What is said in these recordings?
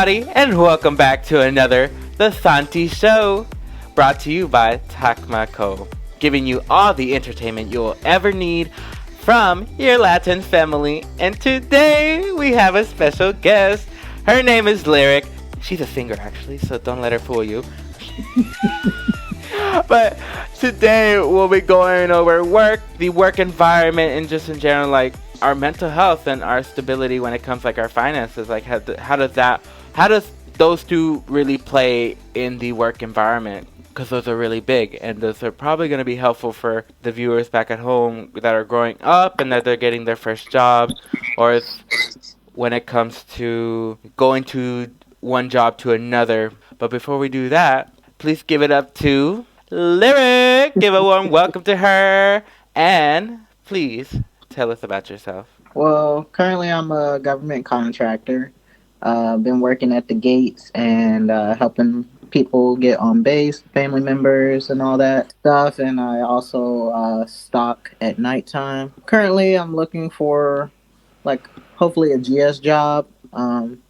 everybody, and welcome back to another The Santi Show, brought to you by Takmako, giving you all the entertainment you'll ever need from your Latin family. And today we have a special guest. Her name is Lyric. She's a singer, actually, so don't let her fool you. But today we'll be going over work, the work environment, and just in general, like our mental health and our stability when it comes like our finances. Like how does those two really play in the work environment? Because those are really big, and those are probably going to be helpful for the viewers back at home that are growing up and that they're getting their first job, or when it comes to going to one job to another. But before we do that, please give it up to Lyric. Give a warm welcome to her. And please tell us about yourself. Well, currently I'm a government contractor. Been working at the gates and helping people get on base, family members, and all that stuff. And I also stock at nighttime. Currently, I'm looking for hopefully a GS job. I'm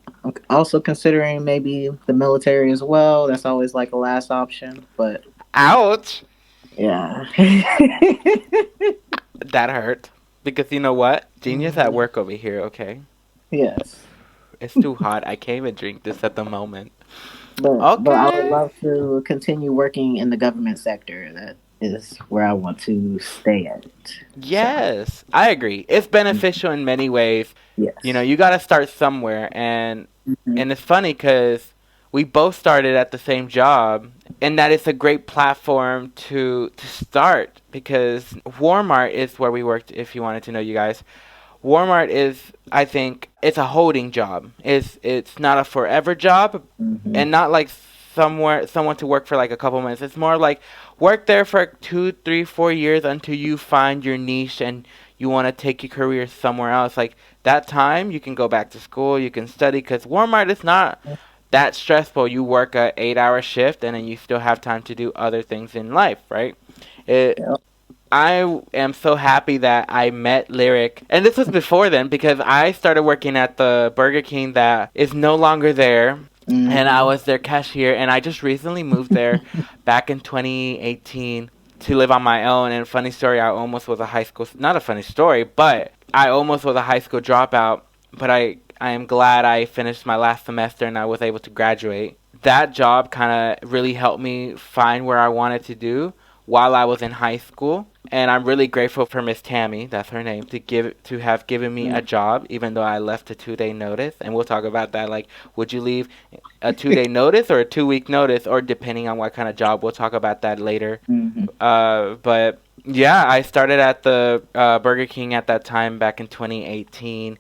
also considering maybe the military as well. That's always like a last option, but Ouch! yeah. That hurt. Because you know what? Genius at Mhm. work over here, okay? Yes. It's too hot. I can't even drink this at the moment. But I would Okay. love to continue working in the government sector. That is where I want to stay at. So Yes, I agree. It's mm, beneficial in many ways. You know, yes. you got to start somewhere, and Hmm. it's funny because we both started at the same job, and that is a great platform to start because Walmart is where we worked. If you wanted to know, you guys, Walmart is, I think, it's a holding job. It's not a forever job, Hmm. and not like someone to work for like a couple months. It's more like work there for 2, 3, 4 years until you find your niche and you want to take your career somewhere else. Like that time, you can go back to school, you can study, because Walmart is not that stressful. You work a 8 hour shift and then you still have time to do other things in life, right? It Yep. I am so happy that I met Lyric. And this was before then because I started working at the Burger King that is no longer there. And I Hmm. was their cashier. And I just recently moved there back in 2018 to live on my own. And funny story, I almost was a high school, not a funny story, but I almost was a high school dropout. But I am glad I finished my last semester and I was able to graduate. That job kind of really helped me find where I wanted to do while I was in high school, and I'm really grateful for Miss Tammy, that's her name, to have given me a job, even though I left a 2 day notice. And we'll talk about that. Like, would you leave a 2 day notice or a 2 week notice, or depending on what kind of job? We'll talk about that later. Hmm. But yeah, I started at the Burger King at that time back in 2018.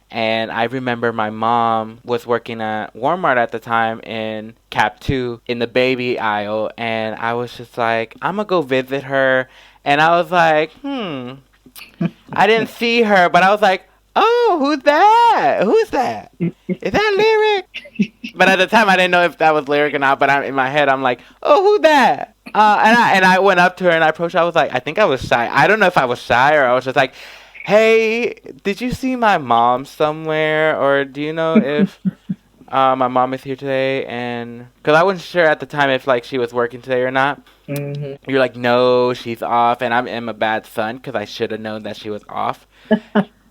And I remember my mom was working at Walmart at the time in Cap 2 in the baby aisle. And I was just like, I'm going to go visit her. And I was like, I didn't see her, but I was like, oh, who's that? Who's that? Is that Lyric? But at the time, I didn't know if that was Lyric or not. But in my head, I'm like, oh, who that? And I went up to her and I approached her. I was like, I think I was shy. I don't know if I was shy or I was just like, hey, did you see my mom somewhere? Or do you know if my mom is here today? And because I wasn't sure at the time if like she was working today or not. Hmm. You're like, no, she's off. And am a bad son because I should have known that she was off.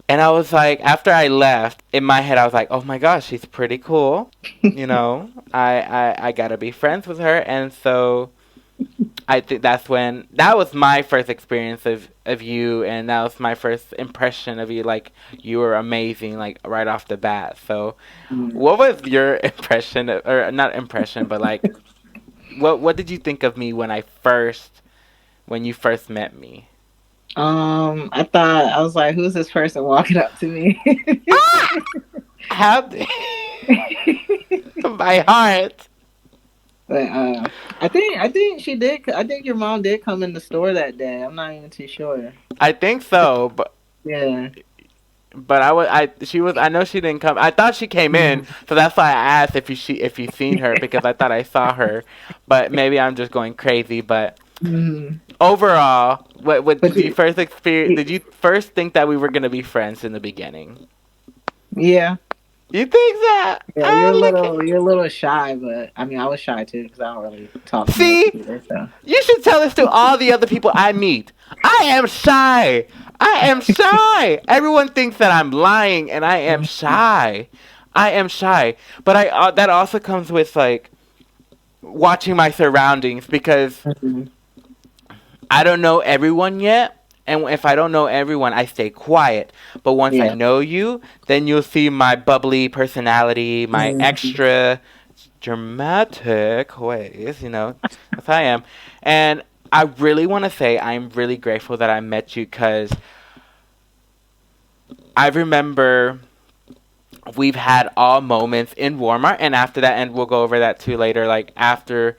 And I was like, after I left, in my head, I was like, oh my gosh, she's pretty cool. You know, I gotta be friends with her. And so I think that was my first experience of you, and that was my first impression of you. Like, you were amazing, like, right off the bat. So, what was your impression, or not impression, but like, what did you think of me when you first met me? I thought I was like, who's this person walking up to me? Ah! How did my heart? But I think she did. I think your mom did come in the store that day. I'm not even too sure. I think so, Yeah. but I know she didn't come. I thought she came in, Mhm. so that's why I asked if you seen her because I thought I saw her, but maybe I'm just going crazy. But Mhm. overall, what But did you first experience? you, Did you first think that we were gonna be friends in the beginning? yeah, You think that? Yeah, Ah, look. you're a little shy, but I mean, I was shy too because I don't really talk much See, either. So. you should tell this to all the other people I meet. I am shy. I am shy. Everyone thinks that I'm lying, and I am shy. I am shy. But I that also comes with like watching my surroundings because Mhm. I don't know everyone yet. And if I don't know everyone, I stay quiet. But once I Yeah. know you, then you'll see my bubbly personality, my Mhm. extra dramatic ways. That's how I am. And I really want to say I'm really grateful that I met you because I remember we've had all moments in Walmart, and after that, and we'll go over that too later. Like after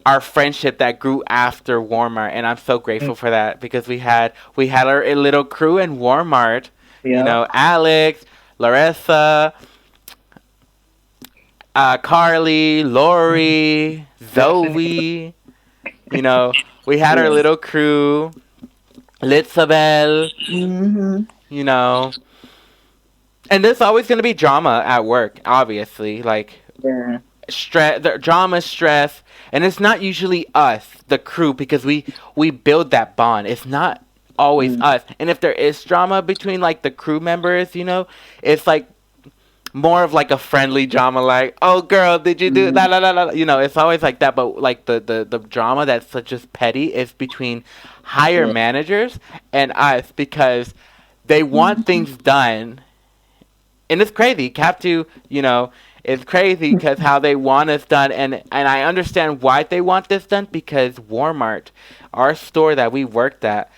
our friendship that grew after Walmart, and I'm so grateful for that because we had our little crew in Walmart. Yep. Alex, Larissa, Carly, Lori, Zoe. You know, we had our Yeah. little crew, Litzabel. Mhm. You know, and there's always gonna be drama at work, obviously. Like Yeah. stress, the drama, stress, and it's not usually us, the crew, because we build that bond. It's not always Mm. us, and if there is drama between like the crew members, it's like more of like a friendly drama, like, oh girl, did you do Mhm. la la la la? It's always like that. But like the drama that's such just petty is between higher Yeah. managers and us because they want Mhm. things done, and it's crazy. Cap2, it's crazy because how they want us done, and I understand why they want this done because Walmart, our store that we worked at,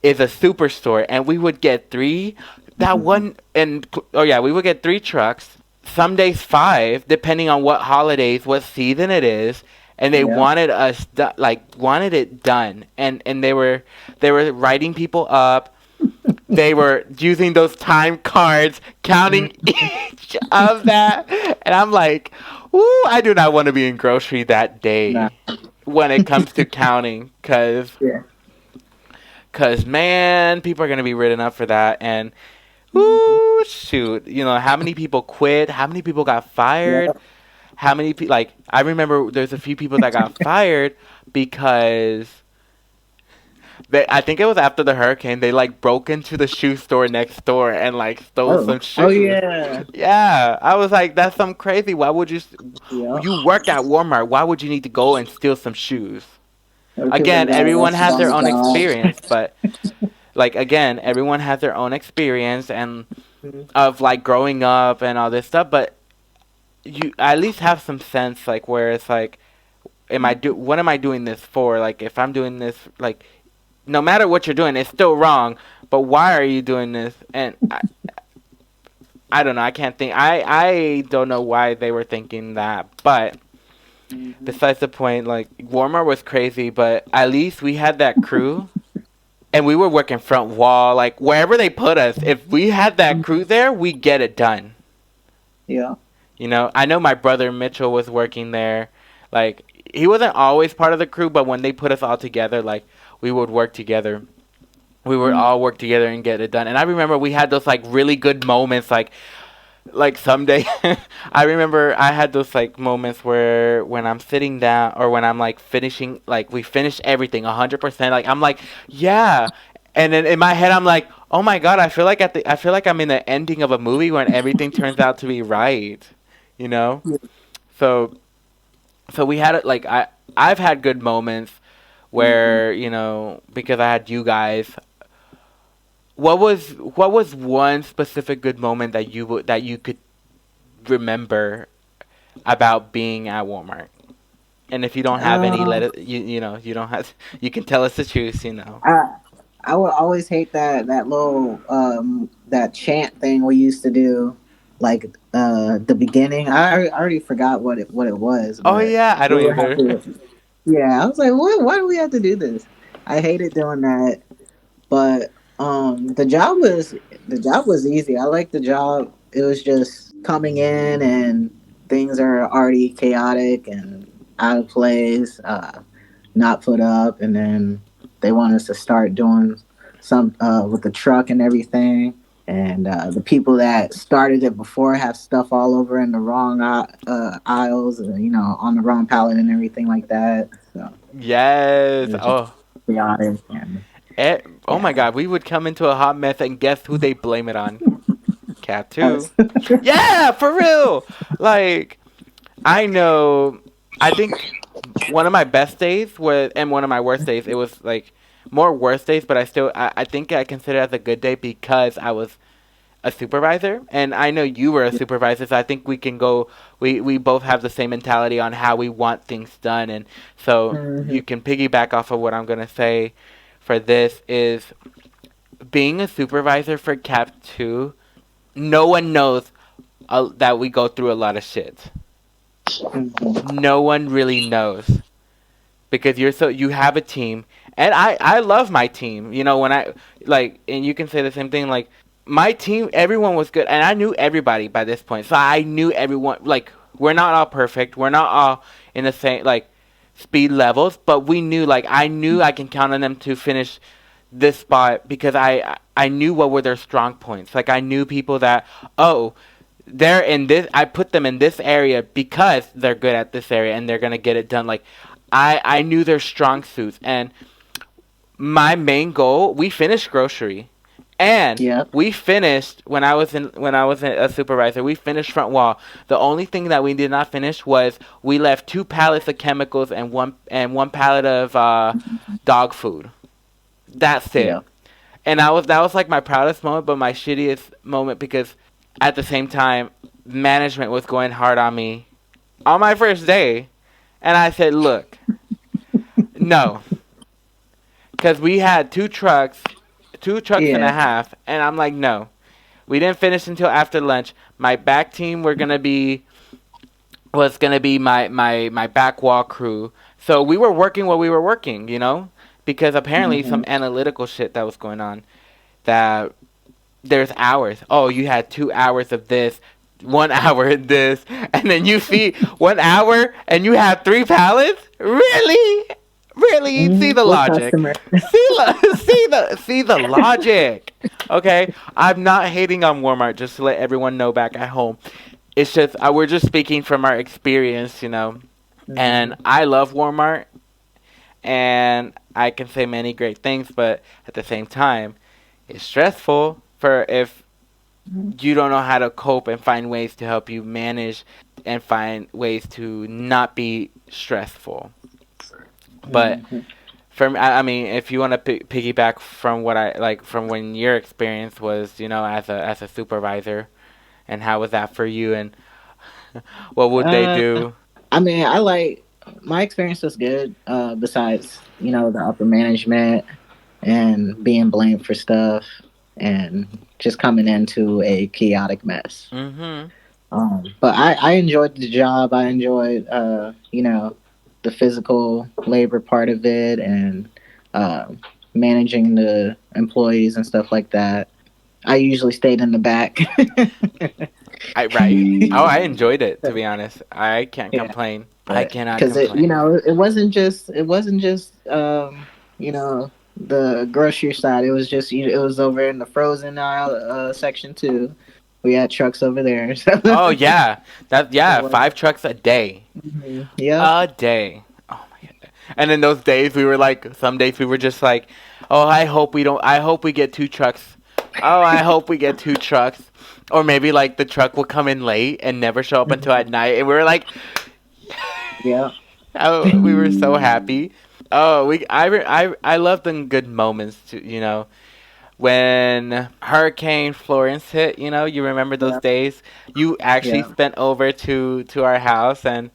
is a superstore, and we would get three. That Mhm. one, and oh yeah, we would get three trucks. Some days five, depending on what holidays, what season it is. And they Yep. wanted us wanted it done, and they were writing people up. They were using those time cards, counting Mhm. each of that, and I'm like, "Ooh, I do not want to be in grocery that Nah. day when it comes to counting, Yeah. cause man, people are gonna be written up for that, and Mhm. ooh, shoot, how many people quit, how many people got fired, Yep. how many people like I remember there's a few people that got fired because I think it was after the hurricane. They like broke into the shoe store next door and like stole Oh. some Oh shoes. yeah. Yeah, I was like, that's some crazy. Why would Yep. you work at Walmart? Why would you need to go and steal some shoes? Other people Again, got everyone arrested has on their the own job. experience, but like again, everyone has their own experience and Mhm. of like growing up and all this stuff. But you at least have some sense, like where it's like, what am I doing this for? Like if I'm doing this, like no matter what you're doing, it's still wrong. But why are you doing this? And I don't know. I can't think. I don't know why they were thinking that. But Mhm. besides the point, like Warmer was crazy, but at least we had that crew. And we were working front wall, like wherever they put us. If we had that crew there, we get it done. Yeah. I know my brother Mitchell was working there. Like he wasn't always part of the crew, but when they put us all together, like we would work together. We would Mm. all work together and get it done. And I remember we had those like really good moments, like someday. I remember I had those like moments where when I'm sitting down or when I'm like finishing, like we finished everything 100%. Like I'm like, yeah. And then in my head I'm like, oh my god, I feel like I'm in the ending of a movie when everything turns out to be right. You know? Yeah. So we had it like I've had good moments Mhm. where, because I had you guys. What was one specific good moment that you could remember about being at Walmart? And if you don't have any, Uh, let it. You don't have. You can tell us the truth. I I would always hate that little that chant thing we used to do, like the beginning. I already forgot what it was, Oh but yeah, I we don't would have either. to. Yeah, I was like, what? Why do we have to do this? I hated doing that, but the job was easy. I liked the job. It was just coming in and things are already chaotic and out of place, not put up, and then they want us to start doing some with the truck and everything. and the people that started it before have stuff all over in the wrong aisles, on the wrong pallet and everything like that. So it Yes. was just Oh. chaotic, and Oh my yeah, God, we would come into a hot mess, and guess who they blame it on? Cat 2. us. Yeah, for real. Like, I know, I think one of my best days was, and one of my worst days, it was like more worst days, but I think I consider it as a good day because I was a supervisor, and I know you were a supervisor, so I think we can go. We both have the same mentality on how we want things done, and so Hmm. you can piggyback off of what I'm gonna say. For this is being a supervisor for Cap Two. No one knows that we go through a lot of shit. Hmm. No one really knows because you have a team, and I love my team. You know when I like, and you can say the same thing. Like my team, everyone was good, and I knew everybody by this point, so I knew everyone. Like we're not all perfect, we're not all in the same like speed levels, but we knew like I knew I can count on them to finish this spot because I knew what were their strong points. Like I knew people that oh they're in this. I put them in this area because they're good at this area and they're gonna get it done. Like I knew their strong suits, and my main goal. We finished grocery, and Yep. we finished when I was a supervisor. We finished front wall. The only thing that we did not finish was we left 2 pallets of chemicals and one pallet of dog food. That's it. Yep. And that was like my proudest moment, but my shittiest moment because at the same time, management was going hard on me on my first day, and I said, "Look, no, because we had two trucks and a Yeah. half, and I'm like, no, we didn't finish until after lunch. My back team was gonna be my back wall crew, so we were working what we were working, because apparently Hmm. some analytical shit that was going on that there's hours. Oh, you had 2 hours of this, 1 hour of this, and then you see 1 hour and you have 3 pallets? Really? Really? See Hmm. the What logic. customer? See the logic. Okay? I'm not hating on Walmart, just to let everyone know back at home. It's just we're just speaking from our experience. And Hmm. I love Walmart, and I can say many great things, but at the same time, it's stressful for if you don't know how to cope and find ways to help you manage and find ways to not be stressful. But Hmm. for me, I mean, if you want to piggyback from what I like from when your experience was, as a supervisor, and how was that for you, and what would they Uh, do? I mean, I like my experience was good. Besides, the upper management and being blamed for stuff and just coming into a chaotic mess. Mhm. But I enjoyed the job. I enjoyed, the physical labor part of it and uh, managing the employees and stuff like that. I usually stayed in the back. I right. Oh, I enjoyed it, to be honest. I can't Yeah, complain. I but cannot because complain. it wasn't just the grocery side. It was just it was over in the frozen aisle section too. We had trucks over there. So, Oh yeah, yeah, so 5 trucks a day. yep. A day. Oh my god. And in those days we were like some days we were just like, "Oh, I hope we get 2 trucks. Oh, I hope we get 2 trucks." Or maybe like the truck will come in late and never show up until at Mhm. night and we were like Yeah. oh, we were so happy. Oh, I love the good moments too, when Hurricane Florence hit, you remember those Yeah. days? You actually Yeah. spent over to our house, and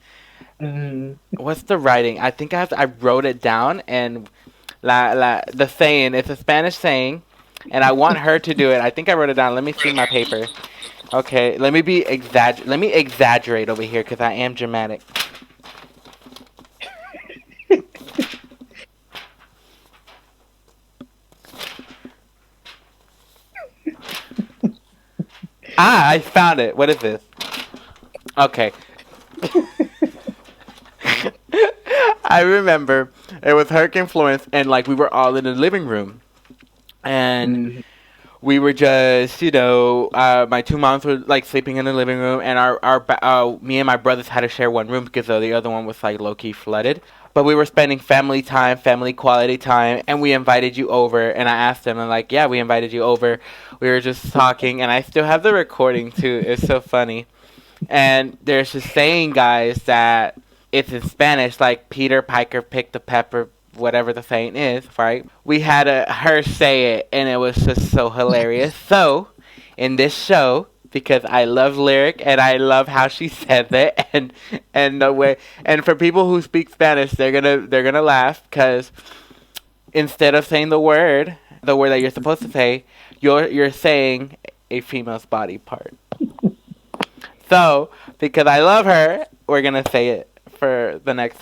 Mhm. what's the writing? I think I wrote it down, and the saying, it's a Spanish saying, and I want her to do it. I think I wrote it down. Let me see my paper. Okay, let me exaggerate over here because I am dramatic. Ah, I found it. What is this? Okay. I remember it was Hurricane Florence, and like we were all in the living room, and Mhm. We were just, my two moms were like sleeping in the living room, and me and my brothers had to share one room because the other one was like low key flooded. But we were spending family time, family quality time, and we invited you over. And I asked them, and like, yeah, we invited you over. We were just talking, and I still have the recording too. It's so funny. And there's this saying, guys, that it's in Spanish, like Peter Piker picked the pepper, whatever the saying is, right? We had her say it, and it was just so hilarious. So, in this show, because I love lyric and I love how she says it, and the way, and for people who speak Spanish, they're gonna laugh because instead of saying the word that you're supposed to say, you're saying a female's body part. So, because I love her, we're going to say it for the next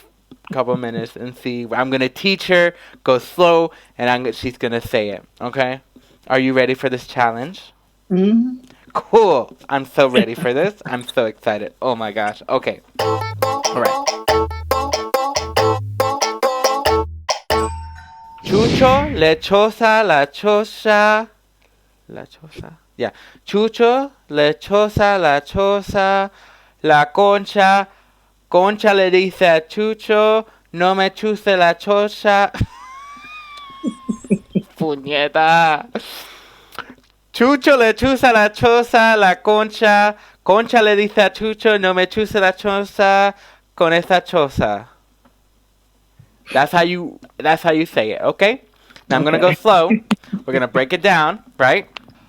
couple minutes and see. I'm going to teach her, go slow, and she's going to say it. Okay? Are you ready for this challenge? Hmm. Cool. I'm so ready for this. I'm so excited. Oh my gosh. Okay. All right. Chucho, lechosa, la chosa. La chosa. Yeah. Chucho, lechosa, la chosa, la concha. Concha le dice a Chucho, no me chuse la chocha. Puñeta. Chucho le chusa la choza, la concha. Concha le dice a Chucho, no me chuse la choza con esa choza. That's how you say it, okay? Now I'm gonna go Okay. slow. We're gonna break it down, right?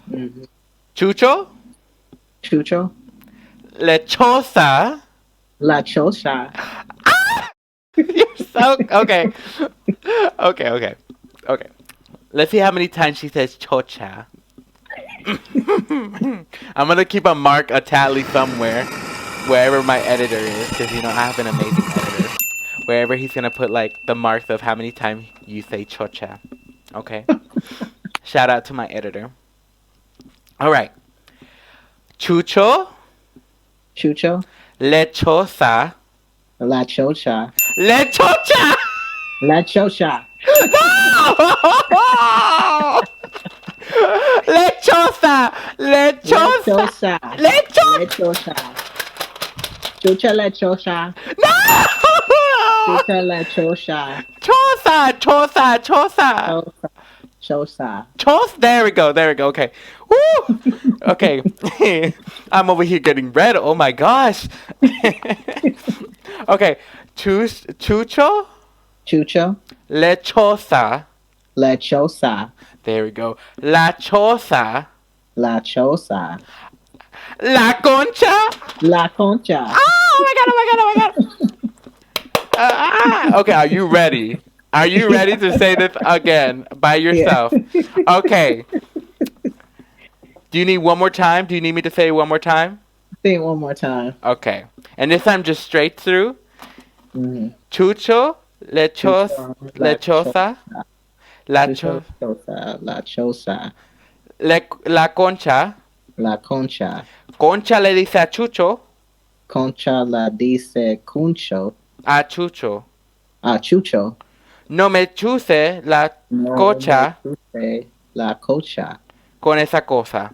Hmm. Chucho, Chucho. lechosa. La chocha. You're so okay. Okay, okay, okay. Let's see how many times she says chocha. I'm gonna keep a tally somewhere, wherever my editor is, because I have an amazing editor. Wherever he's gonna put like the marks of how many times you say chocha. Okay. Shout out to my editor. All right. Chucho, Chucho. lechosa, La chocha. lechocha. La chocha. No! Lechosa, La lechosa, chocha. La lechosa. chocha. Chucha la chocha. No! Chucha la chocha. Chosa, chosa, chosa. Chosa. Chosa. There we go. There we go. Okay. Woo! Okay. I'm over here getting red. Oh my gosh. Okay. Chucho, Chucho. lechosa. La chosa. There we go. La chosa. La chosa. La concha. La concha. Oh my god. Oh my god. Oh my god. Okay. Are you ready? Are you ready to say this again by Yeah. yourself? Okay. Do you need one more time? Do you need me to say it one more time? Say it one more time. Okay. And this time just straight through. Mm-hmm. Chucho, Chucho. La lechosa, chosa. la Chucho cho, chosa. La chosa. la concha. La concha. Concha le dice a Chucho, Concha la dice cuncho. a Chucho. Ah, chucho. No me chuse la No me cocha chuse la cocha. con esa cosa.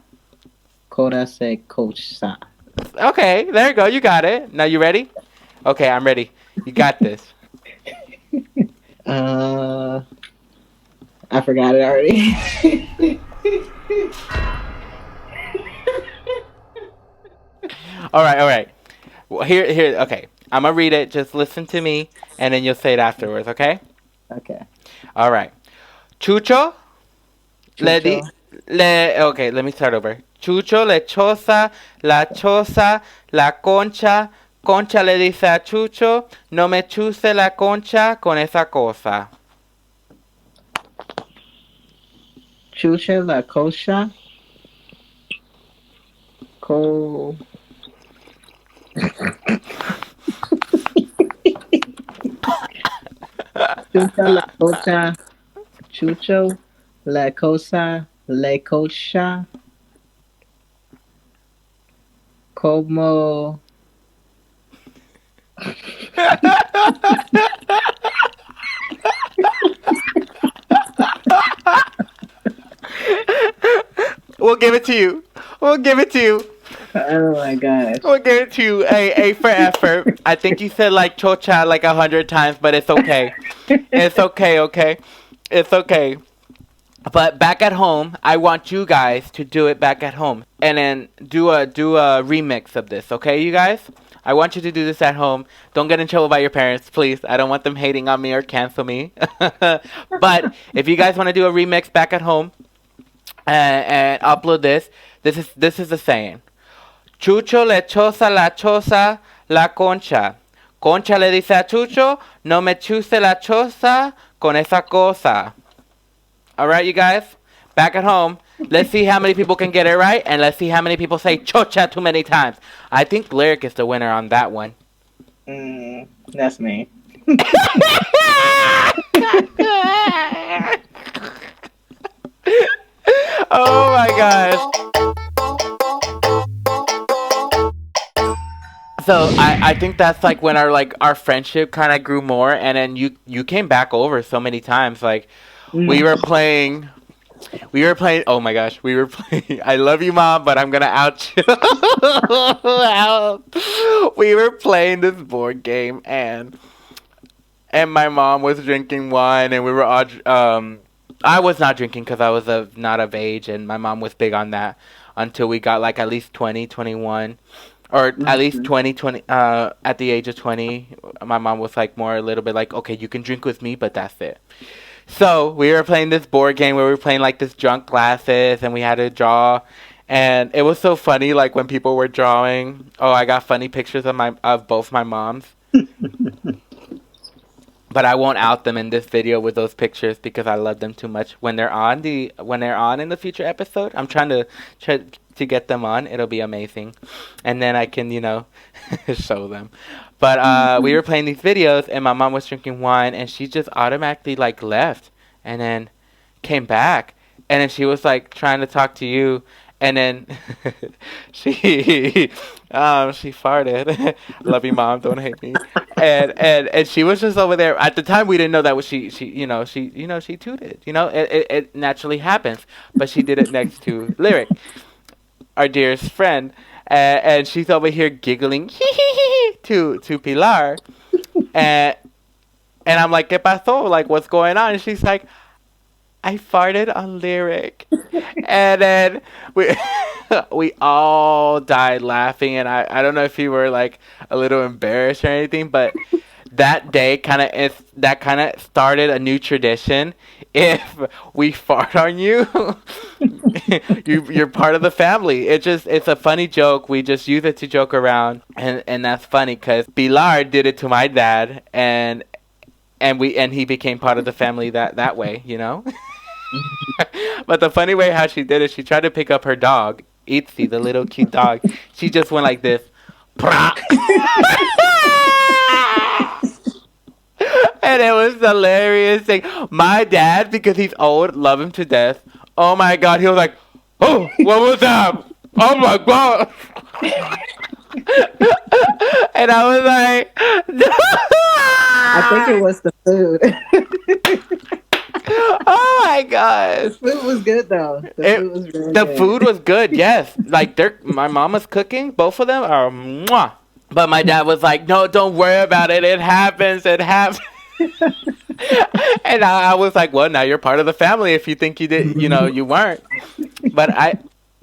Cora se cocha. Okay, there you go. You got it. Now you ready? Okay, I'm ready. You got this. Uh, I forgot it already. All right, all right. Well, here. Okay, I'm gonna read it. Just listen to me, and then you'll say it afterwards. Okay? Okay. All right. Chucho le di Chucho. le. Okay, let me start over. Chucho lechosa, la choza, la concha. Concha le dice a Chucho, no me chuse la concha con esa cosa. Chucha la cocha. Co. Chucha la cocha. Chucho la cosa. Le cocha. Como. give it to you. We'll give it to you. Oh my gosh. We'll give it to you. A for effort. I think you said like chocha like 100 times, but it's okay. It's okay, okay? It's okay. But back at home, I want you guys to do it back at home, and then do a remix of this, okay, you guys? I want you to do this at home. Don't get in trouble by your parents, please. I don't want them hating on me or cancel me. But if you guys want to do a remix back at home and upload this, this is the saying. Chucho le choza la choza la concha. Concha le dice a Chucho, no me chuse la choza con esa cosa. All right, you guys? Back at home, let's see how many people can get it right, and let's see how many people say chocha too many times. I think Lyric is the winner on that one. That's me. Oh my gosh. So I think that's like when our friendship kind of grew more, and then you came back over so many times. Like we were playing. Oh my gosh, we were playing. I love you, Mom, but I'm gonna out you. Out. We were playing this board game, and my mom was drinking wine, and we were all. I was not drinking because I was not of age, and my mom was big on that until we got like at least 20, 21. Or at least 20, 20, at the age of 20, my mom was like more a little bit like, okay, you can drink with me, but that's it. So we were playing this board game where we were playing like this drunk glasses, and we had to draw, and it was so funny. Like when people were drawing, oh, I got funny pictures of both my moms, but I won't out them in this video with those pictures because I love them too much. When they're on in the future episode, I'm trying to get them on. It'll be amazing, and then I can show them. But we were playing these videos, and my mom was drinking wine, and she just automatically like left, and then came back, and then she was like trying to talk to you, and then she farted. Love you, Mom. Don't hate me. And she was just over there. At the time, we didn't know that was she tooted. It naturally happens, but she did it next to Lyric, our dearest friend, and she's over here giggling to Pilar, and I'm like, ¿Qué pasó? Like, what's going on? And she's like, I farted on Lyric, and then we all died laughing, and I don't know if you were like a little embarrassed or anything, but that day kind of started a new tradition. If we fart on you, you're part of the family. It's a funny joke. We just use it to joke around, and that's funny because Pilar did it to my dad, and he became part of the family that way, But the funny way how she did it, she tried to pick up her dog, Itzy, the little cute dog. She just went like this. And it was hilarious thing. My dad, because he's old, love him to death. Oh my God, he was like, oh, what was that? Oh my God. And I was like, I think it was the food. Oh my gosh. The food was good though. The food was good, yes. Like my mama's cooking, both of them are mwah. But my dad was like, no, don't worry about it. It happens. It happens. And I was like, well, now you're part of the family if you think you did, you weren't. But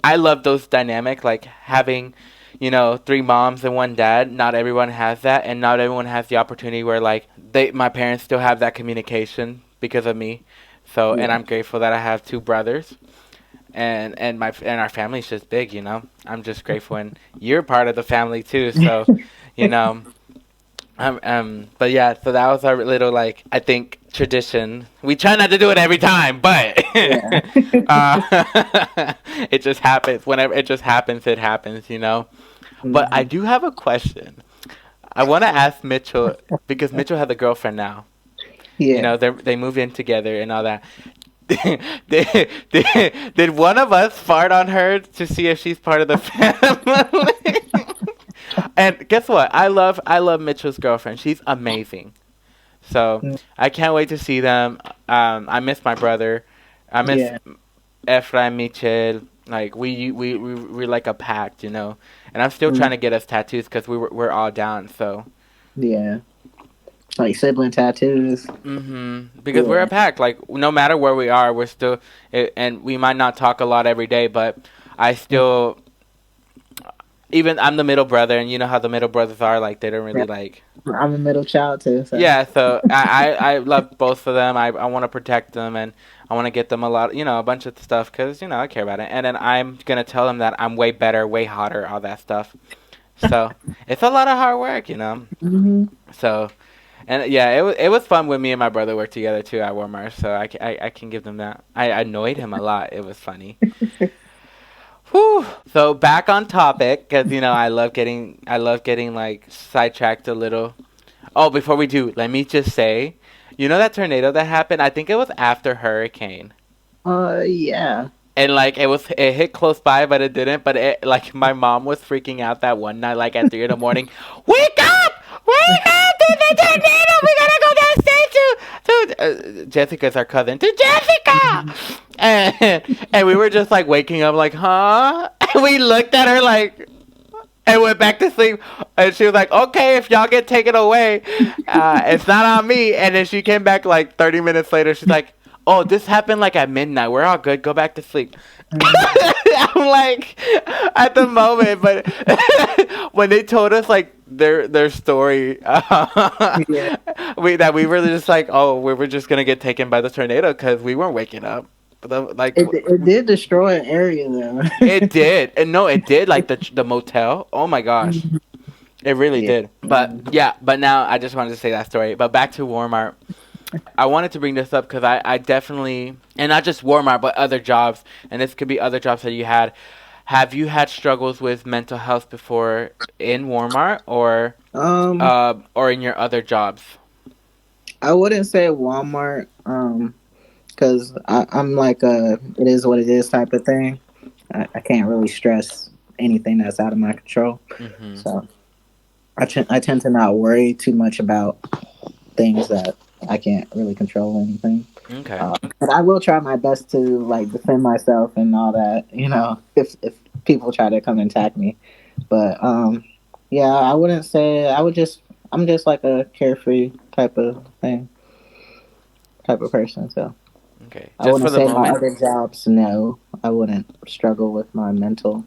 I love those dynamics, like having, 3 moms and 1 dad. Not everyone has that, and not everyone has the opportunity where like my parents still have that communication because of me. So, and I'm grateful that I have 2 brothers. And our family's just big, I'm just grateful, and you're part of the family too. So, but yeah, so that was our little I think tradition. We try not to do it every time, but it just happens. Whenever it just happens, it happens, Mm-hmm. But I do have a question. I want to ask Mitchell because Mitchell has a girlfriend now. Yeah, they moved in together and all that. Did one of us fart on her to see if she's part of the family? And guess what? I love Mitchell's girlfriend. She's amazing. So I can't wait to see them. I miss my brother. I miss Efraim, Michel, Like we're like a pact, you know. And I'm still trying Mm, to get us tattoos because we're all down. So yeah, like sibling tattoos. because we're a Yeah, pact. Like no matter where we are, we're still and we might not talk a lot every day, but I still even I'm the middle brother, and you know how the middle brothers are. Like they don't yeah. really like. I'm a middle child too, so Yeah, so I love both of them. I want to protect them and I want to get them a lot, you know, a bunch of stuff because, you know, I care about it. And then I'm going to tell them that I'm way better, way hotter, all that stuff. So it's a lot of hard work, you know. hmm So, and yeah, it was fun when me and my brother worked together too at Walmart. So I can give them that. I annoyed him a lot. It was funny. Whew. So back on topic because, you know, I love getting like sidetracked a little. Oh, before we do, let me just say, you know that tornado that happened? I think it was after hurricane. yeah. And like it hit close by, but it didn't. But it like my mom was freaking out that one night, like at 3 in the morning. Wake up! Wake up! There's a tornado! We gotta go downstairs to Jessica's our cousin. To Jessica! And we were just like waking up, like, huh? And we looked at her like, and went back to sleep. And she was like, "Okay, if y'all get taken away, it's not on me." And then she came back like 30 minutes later. She's like, "Oh, this happened like at midnight. We're all good. Go back to sleep." Mhm. I'm like, at the moment, but when they told us like their story, Yeah. we were just like, "Oh, we were just gonna get taken by the tornado because we weren't waking up." But like It did destroy an area though. it did, and no, it did. Like the motel. Oh my gosh. Mhm. It really Yeah. did. But yeah, but now I just wanted to say that story. But back to Walmart. I wanted to bring this up because I definitely, and not just Walmart, but other jobs, and this could be other jobs that you had. Have you had struggles with mental health before in Walmart or in your other jobs? I wouldn't say Walmart, because I'm like a it is what it is type of thing. I can't really stress anything that's out of my control. Mhm. So I tend to not worry too much about things that I can't really control or anything. Okay. But I will try my best to like defend myself and all that. You know, if people try to come and attack me. But yeah, I wouldn't say I would just. I'm just like a carefree type of thing, type of person. So Okay. I Just for wouldn't the say my moment. other jobs. No, I wouldn't struggle with my mental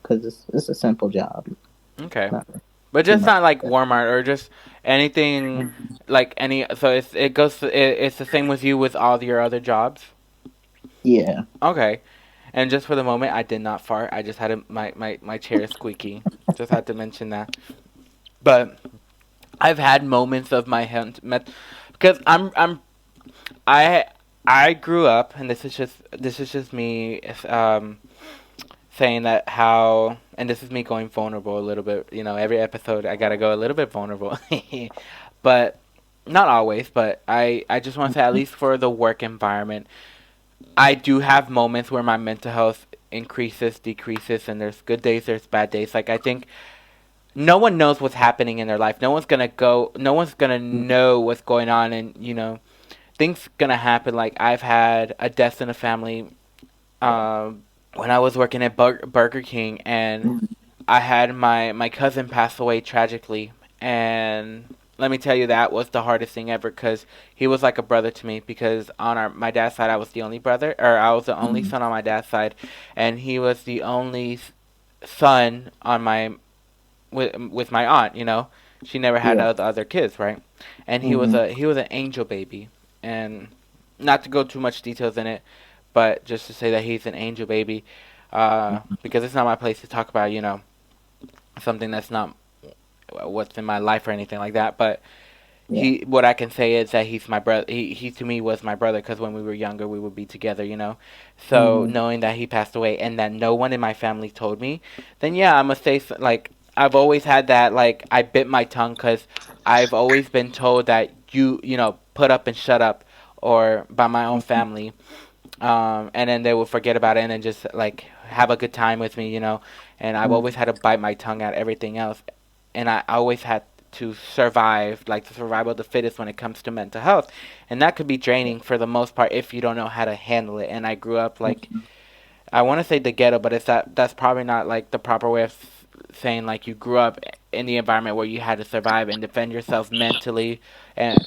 because it's a simple job. Okay. Not But too just much. not like Walmart or just anything like any. So it's the same with you with all your other jobs. Yeah. Okay. And just for the moment, I did not fart. I just had my chair is squeaky. Just had to mention that. But I've had moments of my health because I I grew up, and this is just me saying that how, and this is me going vulnerable a little bit. You know, every episode I gotta go a little bit vulnerable, but not always. But I just want to say at least for the work environment, I do have moments where my mental health increases, decreases, and there's good days, there's bad days. Like I think no one knows what's happening in their life. No one's gonna know what's going on, and you know, things gonna happen. Like I've had a death in the family when I was working at Burger King, and I had my cousin pass away tragically, and let me tell you that was the hardest thing ever because he was like a brother to me. Because on my dad's side, I was the only brother, or I was the only son on my dad's side, and he was the only son on my with my aunt. You know, she never had Yeah. other kids, right? And Hmm. he was an angel baby, and not to go too much details in it, but just to say that he's an angel baby, because it's not my place to talk about, you know, something that's not what's in my life or anything like that. But Yeah. what I can say is that he's my brother. He to me was my brother because when we were younger, we would be together, you know. So Hmm. knowing that he passed away and that no one in my family told me, then yeah, I'm gonna say like I've always had that like I bit my tongue because I've always been told that you know put up and shut up or by my own family, and then they will forget about it and then just like have a good time with me, you know. And I've always had to bite my tongue at everything else, and I always had to survive, like the survival of the fittest when it comes to mental health, and that could be draining for the most part if you don't know how to handle it. And I grew up like I want to say the ghetto, but that's probably not like the proper way of saying like you grew up in the environment where you had to survive and defend yourself mentally and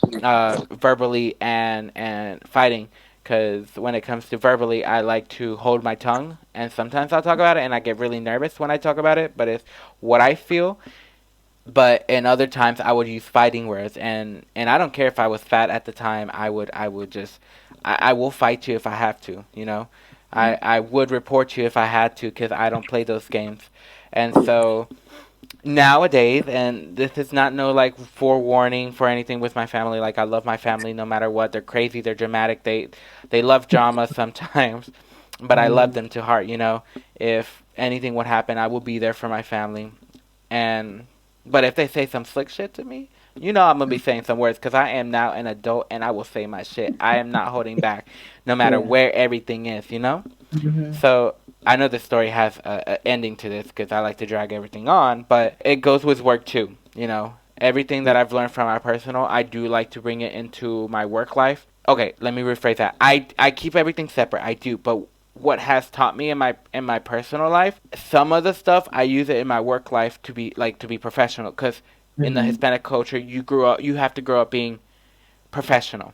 verbally and fighting. Because when it comes to verbally, I like to hold my tongue, and sometimes I'll talk about it, and I get really nervous when I talk about it. But it's what I feel. But in other times, I would use fighting words, and I don't care if I was fat at the time. I would just I will fight you if I have to. You know, I would report you if I had to because I don't play those games. And so nowadays, and this is not no like forewarning for anything with my family. Like I love my family no matter what. They're crazy. They're dramatic. They love drama sometimes, but I love Mm, them to heart. You know, if anything would happen, I will be there for my family. And but if they say some slick shit to me, you know I'm gonna be saying some words because I am now an adult and I will say my shit. I am not holding back, no matter yeah. where everything is. You know. Hmm. So I know the story has a ending to this because I like to drag everything on, but it goes with work too. You know, everything that I've learned from my personal, I do like to bring it into my work life. Okay, let me rephrase that. I keep everything separate. I do, but what has taught me in my personal life, some of the stuff I use it in my work life to be professional. Because in the Hmm. Hispanic culture, you have to grow up being professional.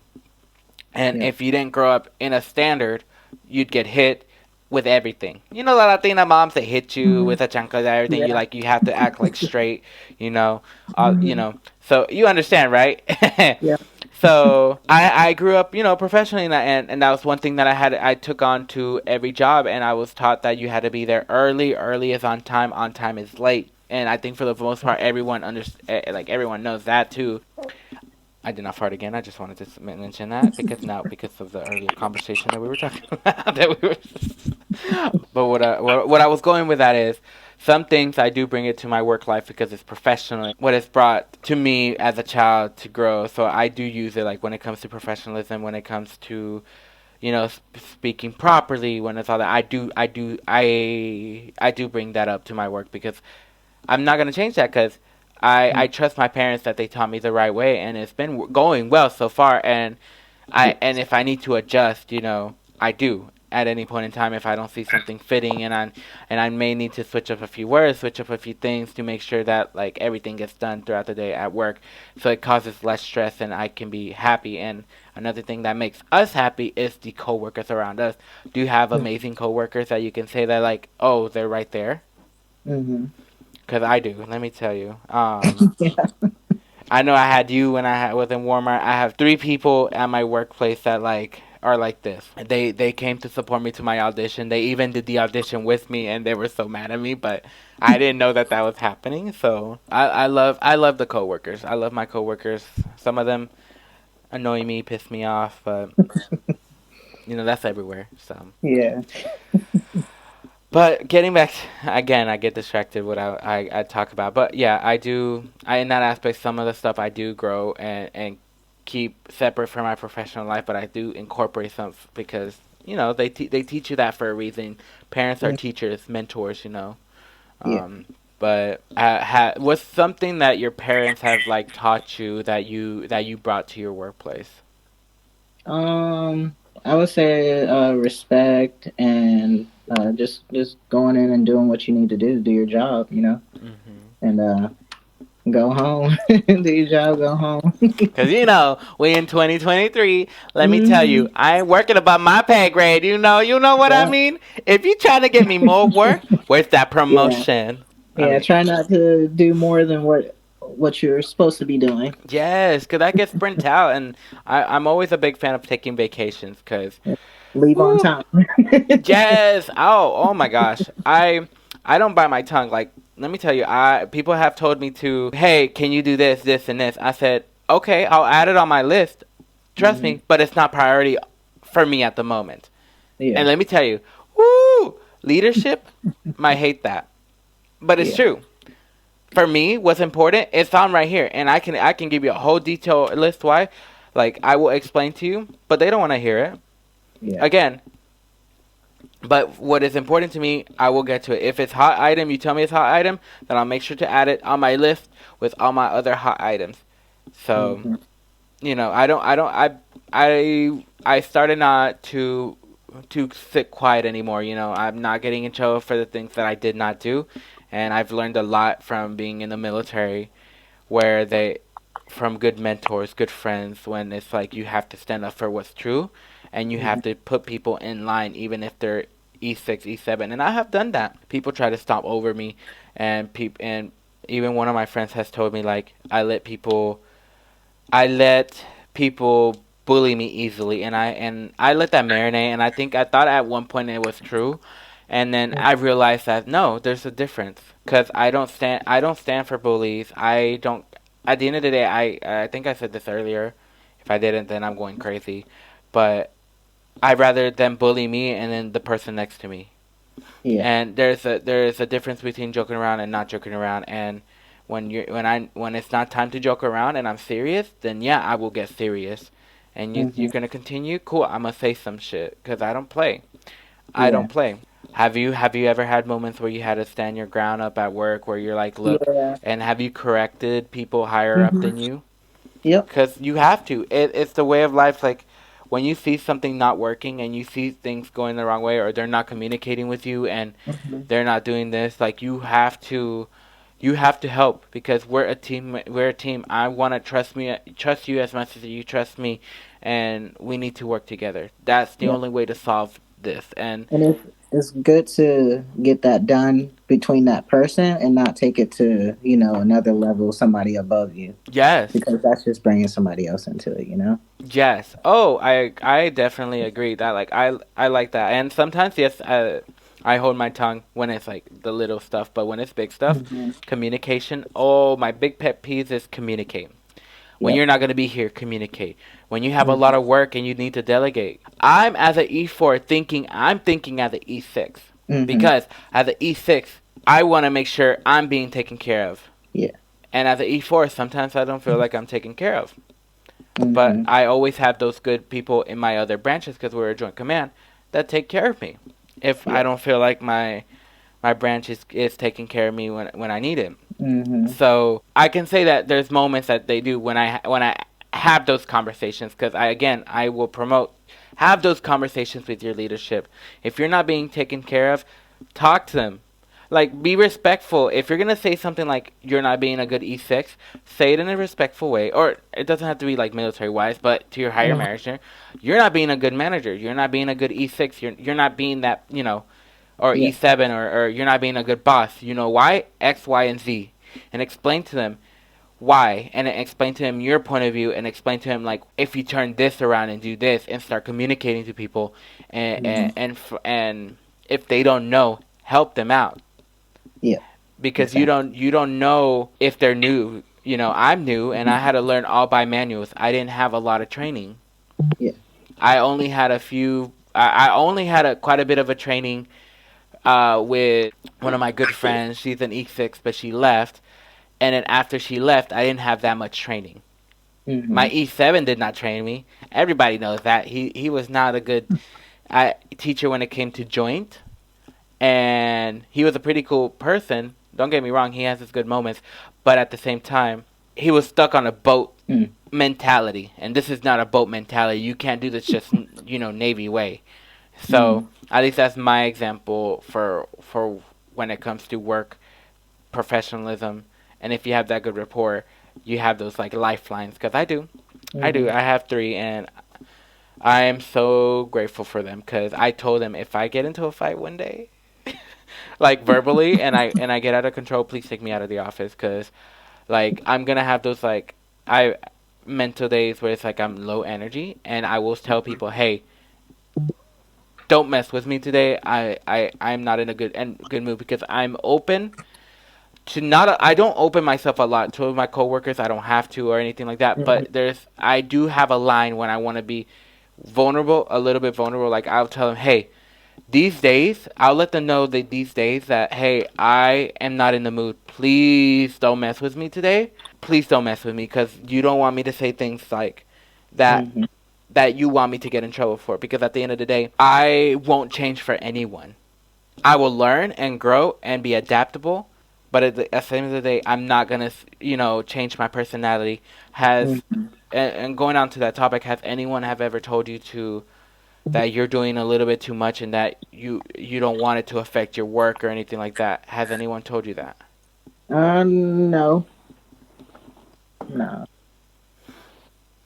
And Yeah. if you didn't grow up in a standard, you'd get hit with everything. You know, the Latina moms that hit you Hmm. with a chancla and everything. Yeah. You have to act like straight. You know, you Hmm. know. So you understand, right? Yeah. So I grew up, you know, professionally, and that was one thing that I took on to every job, and I was taught that you had to be there early. Early is on time is late. And I think for the most part, like everyone knows that too. I did not fart again. I just wanted to mention that because of the earlier conversation that we were talking about. That we were but what I was going with that is some things I do bring it to my work life because it's professional. What it's brought to me as a child to grow. So I do use it like when it comes to professionalism, when it comes to speaking properly, when it's all that. I do bring that up to my work because I'm not gonna change that because I trust my parents that they taught me the right way, and it's been going well so far. And if I need to adjust, I do at any point in time if I don't see something fitting, and I may need to switch up a few words, switch up a few things to make sure that like everything gets done throughout the day at work, so it causes less stress and I can be happy. And another thing that makes us happy is the coworkers around us. Do you have amazing coworkers that you can say that like, oh, they're right there? Hmm. Cause I do. Let me tell you. Yeah. I know I had you when was in Walmart. I have three people at my workplace that like are like this. They came to support me to my audition. They even did the audition with me, and they were so mad at me. But I didn't know that that was happening. So I love the coworkers. I love my coworkers. Some of them annoy me, piss me off, but that's everywhere. So. Yeah. But getting back again, I get distracted what I talk about. But yeah, I do. I in that aspect, some of the stuff I do grow and keep separate from my professional life. But I do incorporate some because they teach you that for a reason. Parents are Mm, teachers, mentors. yeah. Um, but what's something that your parents have like taught you that you brought to your workplace? I would say respect and just going in and doing what you need to do your job, Hmm. and go home, do your job, go home. Cause we in 2023. Let me tell Hmm. you, I ain't working about my pay grade. You know what I Yeah. mean. If you trying to get me more work, where's that Yeah. promotion? I Yeah. mean, Try not to do more than what you're supposed to be doing. yes, cause I get sprint out, and I'm always a big fan of taking vacations. Cause, Leave on whew, time. yes, oh my gosh, I don't bite my tongue. Like, let me tell you, I people have told me to, hey, can you do this, this, and this? I said, okay, I'll add it on my list. Trust Hmm. me, but it's not priority for me at the moment. And Yeah. let me tell you, woo, leadership might hate that, but it's Yeah. true. For me, what's important, it's on right here, and I can give you a whole detail list why. Like I will explain to you, but they don't want to hear it. Yeah. Again, but what is important to me, I will get to it. If it's hot item, you tell me it's hot item, then I'll make sure to add it on my list with all my other hot items. So Hmm. I don't I started not to to sit quiet anymore. I'm not getting in trouble for the things that I did not do, and I've learned a lot from being in the military, where they from good mentors, good friends, when it's like you have to stand up for what's true, and you Mhm. have to put people in line even if they're E6, E7, and I have done that. People try to stomp over me, and even one of my friends has told me like I let people bully me easily, and I let that marinate. And I thought at one point it was true, and then I realized that no, there's a difference because I don't stand for bullies. I don't. At the end of the day, I think I said this earlier. If I didn't, then I'm going crazy. But I'd rather them bully me and then the person next to me. Yeah. And there's a difference between joking around and not joking around. And when it's not time to joke around and I'm serious, then yeah, I will get serious. And you're Mhm. gonna continue, cool. I'm gonna say some shit because I don't play. I Yeah. don't play. Have you ever had moments where you had to stand your ground up at work, where you're like, look, Yeah. and have you corrected people higher up Mhm. than you? Yep. Because you have to. It's the way of life. Like when you see something not working and you see things going the wrong way, or they're not communicating with you and Mhm. they're not doing this, like you have to help because we're a team. We're a team. I want to trust you as much as you trust me, and we need to work together. That's the Yep. only way to solve this. And And it's good to get that done between that person and not take it to, another level, somebody above you, yes, because that's just bringing somebody else into it, you know? yes. Oh, I definitely agree that like I like that. And sometimes yes, I hold my tongue when it's like the little stuff, but when it's big stuff, Hmm. communication. Oh, my big pet peeve is communicate. When Yep. you're not going to be here, communicate. When you have a lot Hmm. of work and you need to delegate. I'm as an E4 I'm thinking as an E6 Hmm. because as an E6, I want to make sure I'm being taken care of. Yeah. And as an E4, sometimes I don't feel like I'm taken care of. But Hmm. I always have those good people in my other branches because we're a joint command that take care of me. If I Yep. don't feel like my branch is taking care of me when I need it. Hmm. So I can say that there's moments that they do when I have those conversations because I will promote have those conversations with your leadership. If you're not being taken care of, talk to them. Like be respectful. If you're gonna say something like you're not being a good E6, say it in a respectful way, or it doesn't have to be like military wise, but to your higher manager, you're not being a good manager. You're not being a good E6. You're not being that or Yeah. E7, or you're not being a good boss. You know why? X, Y, and Z. And explain to them why. And explain to them your point of view. And explain to them, like, if you turn this around and do this and start communicating to people. And, Hmm. and if they don't know, help them out. Yeah. Because you Exactly. don't you don't know if they're new. I'm new and I had to learn all by manuals. I didn't have a lot of training. Yeah. I only had a few. I only had quite a bit of a training with one of my good friends. She's an E6, but she left. And then after she left, I didn't have that much training. My Hmm. E7 did not train me. Everybody knows that. He was not a good teacher when it came to joint. And he was a pretty cool person. Don't get me wrong, he has his good moments. But at the same time, he was stuck on a boat Mm. mentality. And this is not a boat mentality. You can't do this just, Navy way. So Mm. at least that's my example for when it comes to work professionalism, and if you have that good rapport, you have those like lifelines. Because I do. Hmm. I have three, and I am so grateful for them. Because I told them if I get into a fight one day, like verbally, and I get out of control, please take me out of the office. Because like I'm gonna have those like I mental days where it's like I'm low energy, and I will tell people, hey, don't mess with me today. I'm not in a good mood because I'm open to not I don't open myself a lot to my coworkers. I don't have to or anything like that. Hmm. But I do have a line when I want to be vulnerable, a little bit vulnerable. Like I'll tell them, hey, these days I'll let them know that these days that hey, I am not in the mood. Please don't mess with me today. Please don't mess with me because you don't want me to say things like that Hmm. that you want me to get in trouble for. Because at the end of the day, I won't change for anyone. I will learn and grow and be adaptable. But at the end of the day, I'm not gonna, change my personality. Has Hmm. and going on to that topic, has anyone have ever told you to that you're doing a little bit too much and that you don't want it to affect your work or anything like that? Has anyone told you that? No, no.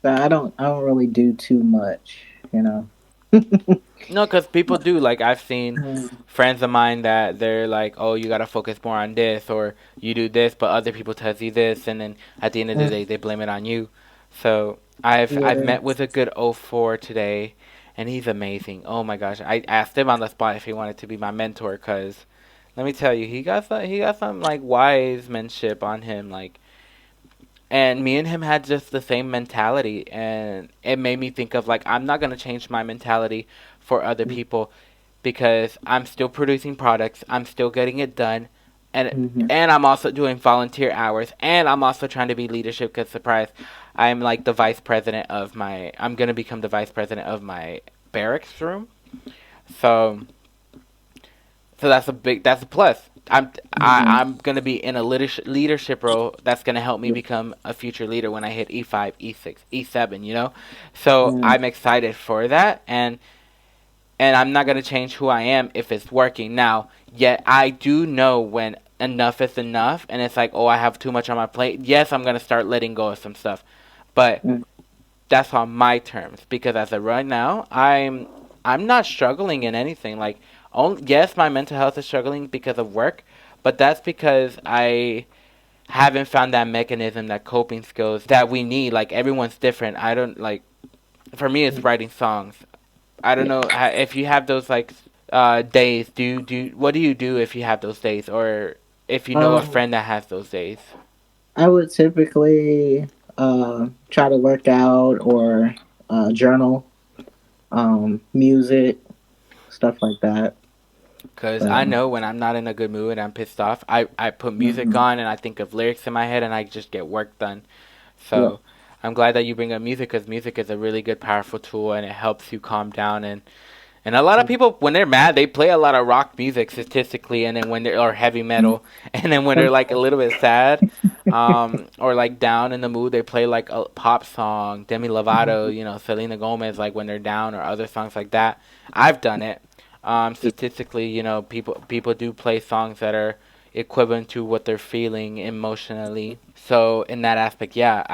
So I don't really do too much, you know. No, because people do. Like I've seen Mm, friends of mine that they're like, "Oh, you gotta focus more on this, or you do this," but other people tell you this, and then at the end of the day, mm, they blame it on you. So I've yeah. met with a good 04 today, and he's amazing. Oh my gosh, I asked him on the spot if he wanted to be my mentor, cause let me tell you, he got some like wise manship on him, like. And me and him had just the same mentality, and it made me think of like I'm not gonna change my mentality for other people because I'm still producing products, I'm still getting it done, and Mm-hmm. I'm also doing volunteer hours, and I'm also trying to be leadership. Cause surprise, I'm like the vice president of my. I'm gonna become the vice president of my barracks room. So that's that's a plus. Mm-hmm. I'm gonna be in a leadership role that's gonna help me become a future leader when I hit E5, E6, E7. You know, so Mm, I'm excited for that, and I'm not gonna change who I am if it's working. Now, yet I do know when enough is enough, and it's like, oh, I have too much on my plate. Yes, I'm gonna start letting go of some stuff, but mm. that's on my terms because as of right now, I'm not struggling in anything. Like, yes, my mental health is struggling because of work, but that's because I haven't found that mechanism, that coping skills that we need. Like everyone's different. I don't like. For me, it's writing songs. I don't Yeah. know if you have those like days. What do you do if you have those days, or if you know a Um, friend that has those days? I would typically try to work out or journal, music, stuff like that. Cause I So, know when I'm not in a good mood, I'm pissed off. I put music mhm. on and I think of lyrics in my head and I just get work done. Yep. So I'm glad that you bring up music because music is a really good, powerful tool and it helps you calm down. And a lot of people, when they're mad, they play a lot of rock music statistically, and then when they're or heavy metal, and then when they're like a little bit sad, or like down in the mood, they play like a pop song, Demi Lovato, you know, Selena Gomez, like when they're down, or other songs like that. I've done it. Statistically, you know, people do play songs that are equivalent to what they're feeling emotionally. So in that aspect, yeah,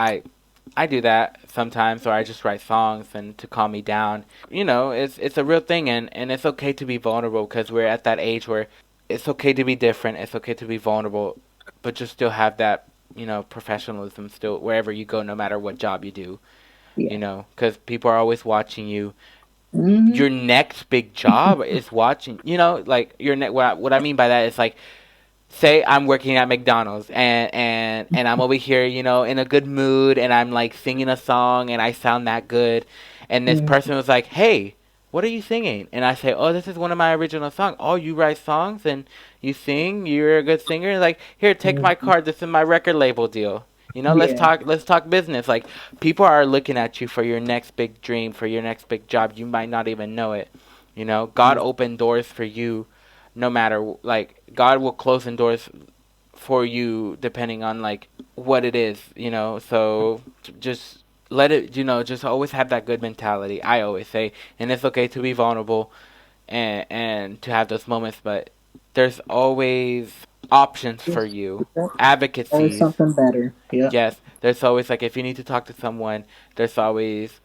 I do that sometimes, or I just write songs and to calm me down. You know, it's a real thing, and it's okay to be vulnerable because we're at that age where it's okay to be different. It's okay to be vulnerable, but just still have that professionalism still wherever you go, no matter what job you do. You Yeah. know, because people are always watching you. Hmm. Your next big job is watching. You know, like what I mean by that is like say I'm working at McDonald's and I'm over here, you know, in a good mood and I'm like singing a song and I sound that good and this Hmm. person was like, "Hey, what are you singing?" And I say, "Oh, this is one of my original songs." "Oh, you write songs and you sing? You're a good singer?" Like, "Here, take my Hmm. card. This is my record label deal." You know, Yeah. let's talk business. Like people are looking at you for your next big dream, for your next big job. You might not even know it. You know, God opened doors for you no matter like God will close doors for you depending on like what it is, you know. So just let it, you know, just always have that good mentality. I always say, and it's okay to be vulnerable and to have those moments, but there's always options for Just you, always advocacies. something better. Yep. Yes, there's always like if you need to talk to someone, there's always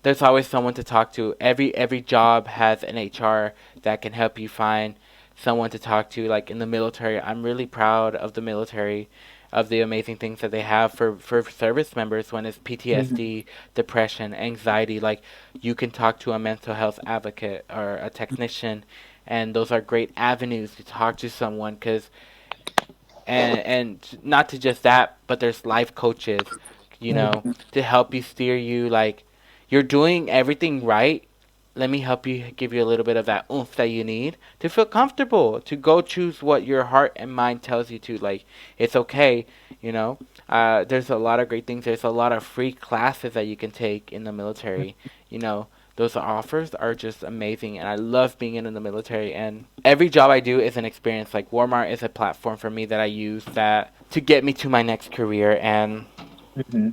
there's always someone to talk to. Every job has an HR that can help you find someone to talk to. Like in the military, I'm really proud of the military, of the amazing things that they have for service members when it's Hmm. PTSD, depression, anxiety. Like you can talk to a mental health advocate or a technician, and those are great avenues to talk to someone because and not to just that, but there's life coaches, you know, Hmm. to help you steer you like you're doing everything right. Let me help you give you a little bit of that oomph that you need to feel comfortable to go choose what your heart and mind tells you to. Like it's okay, you know. There's a lot of great things. There's a lot of free classes that you can take in the military. You know, those offers are just amazing, and I love being in the military. And every job I do is an experience. Like Walmart is a platform for me that I use that to get me to my next career, Hmm.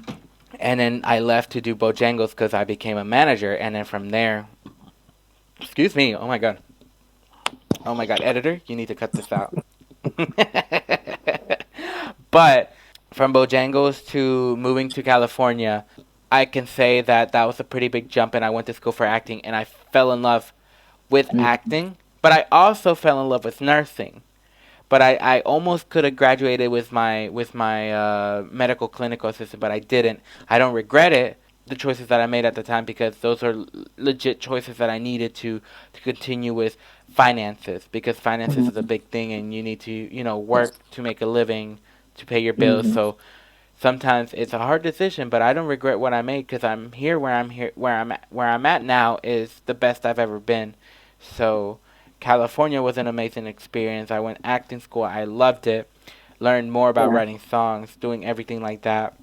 and then I left to do Bojangles because I became a manager, and then from there. Excuse me. Oh my god. Oh my god, editor, you need to cut this out. But from Bojangles to moving to California, I can say that that was a pretty big jump, and I went to school for acting, and I fell in love with Mm-hmm. acting, but I also fell in love with nursing. But I almost could have graduated with my medical clinical assistant, but I didn't. I don't regret it, the choices that I made at the time, because those are legit choices that I needed to continue with finances, because finances is a big thing, and you need to work to make a living to pay your bills. Mm-hmm. So sometimes it's a hard decision, but I don't regret what I made, because I'm here where I'm at now is the best I've ever been. So California was an amazing experience. I went acting school. I loved it. Learned more about Yeah, writing songs, doing everything like that.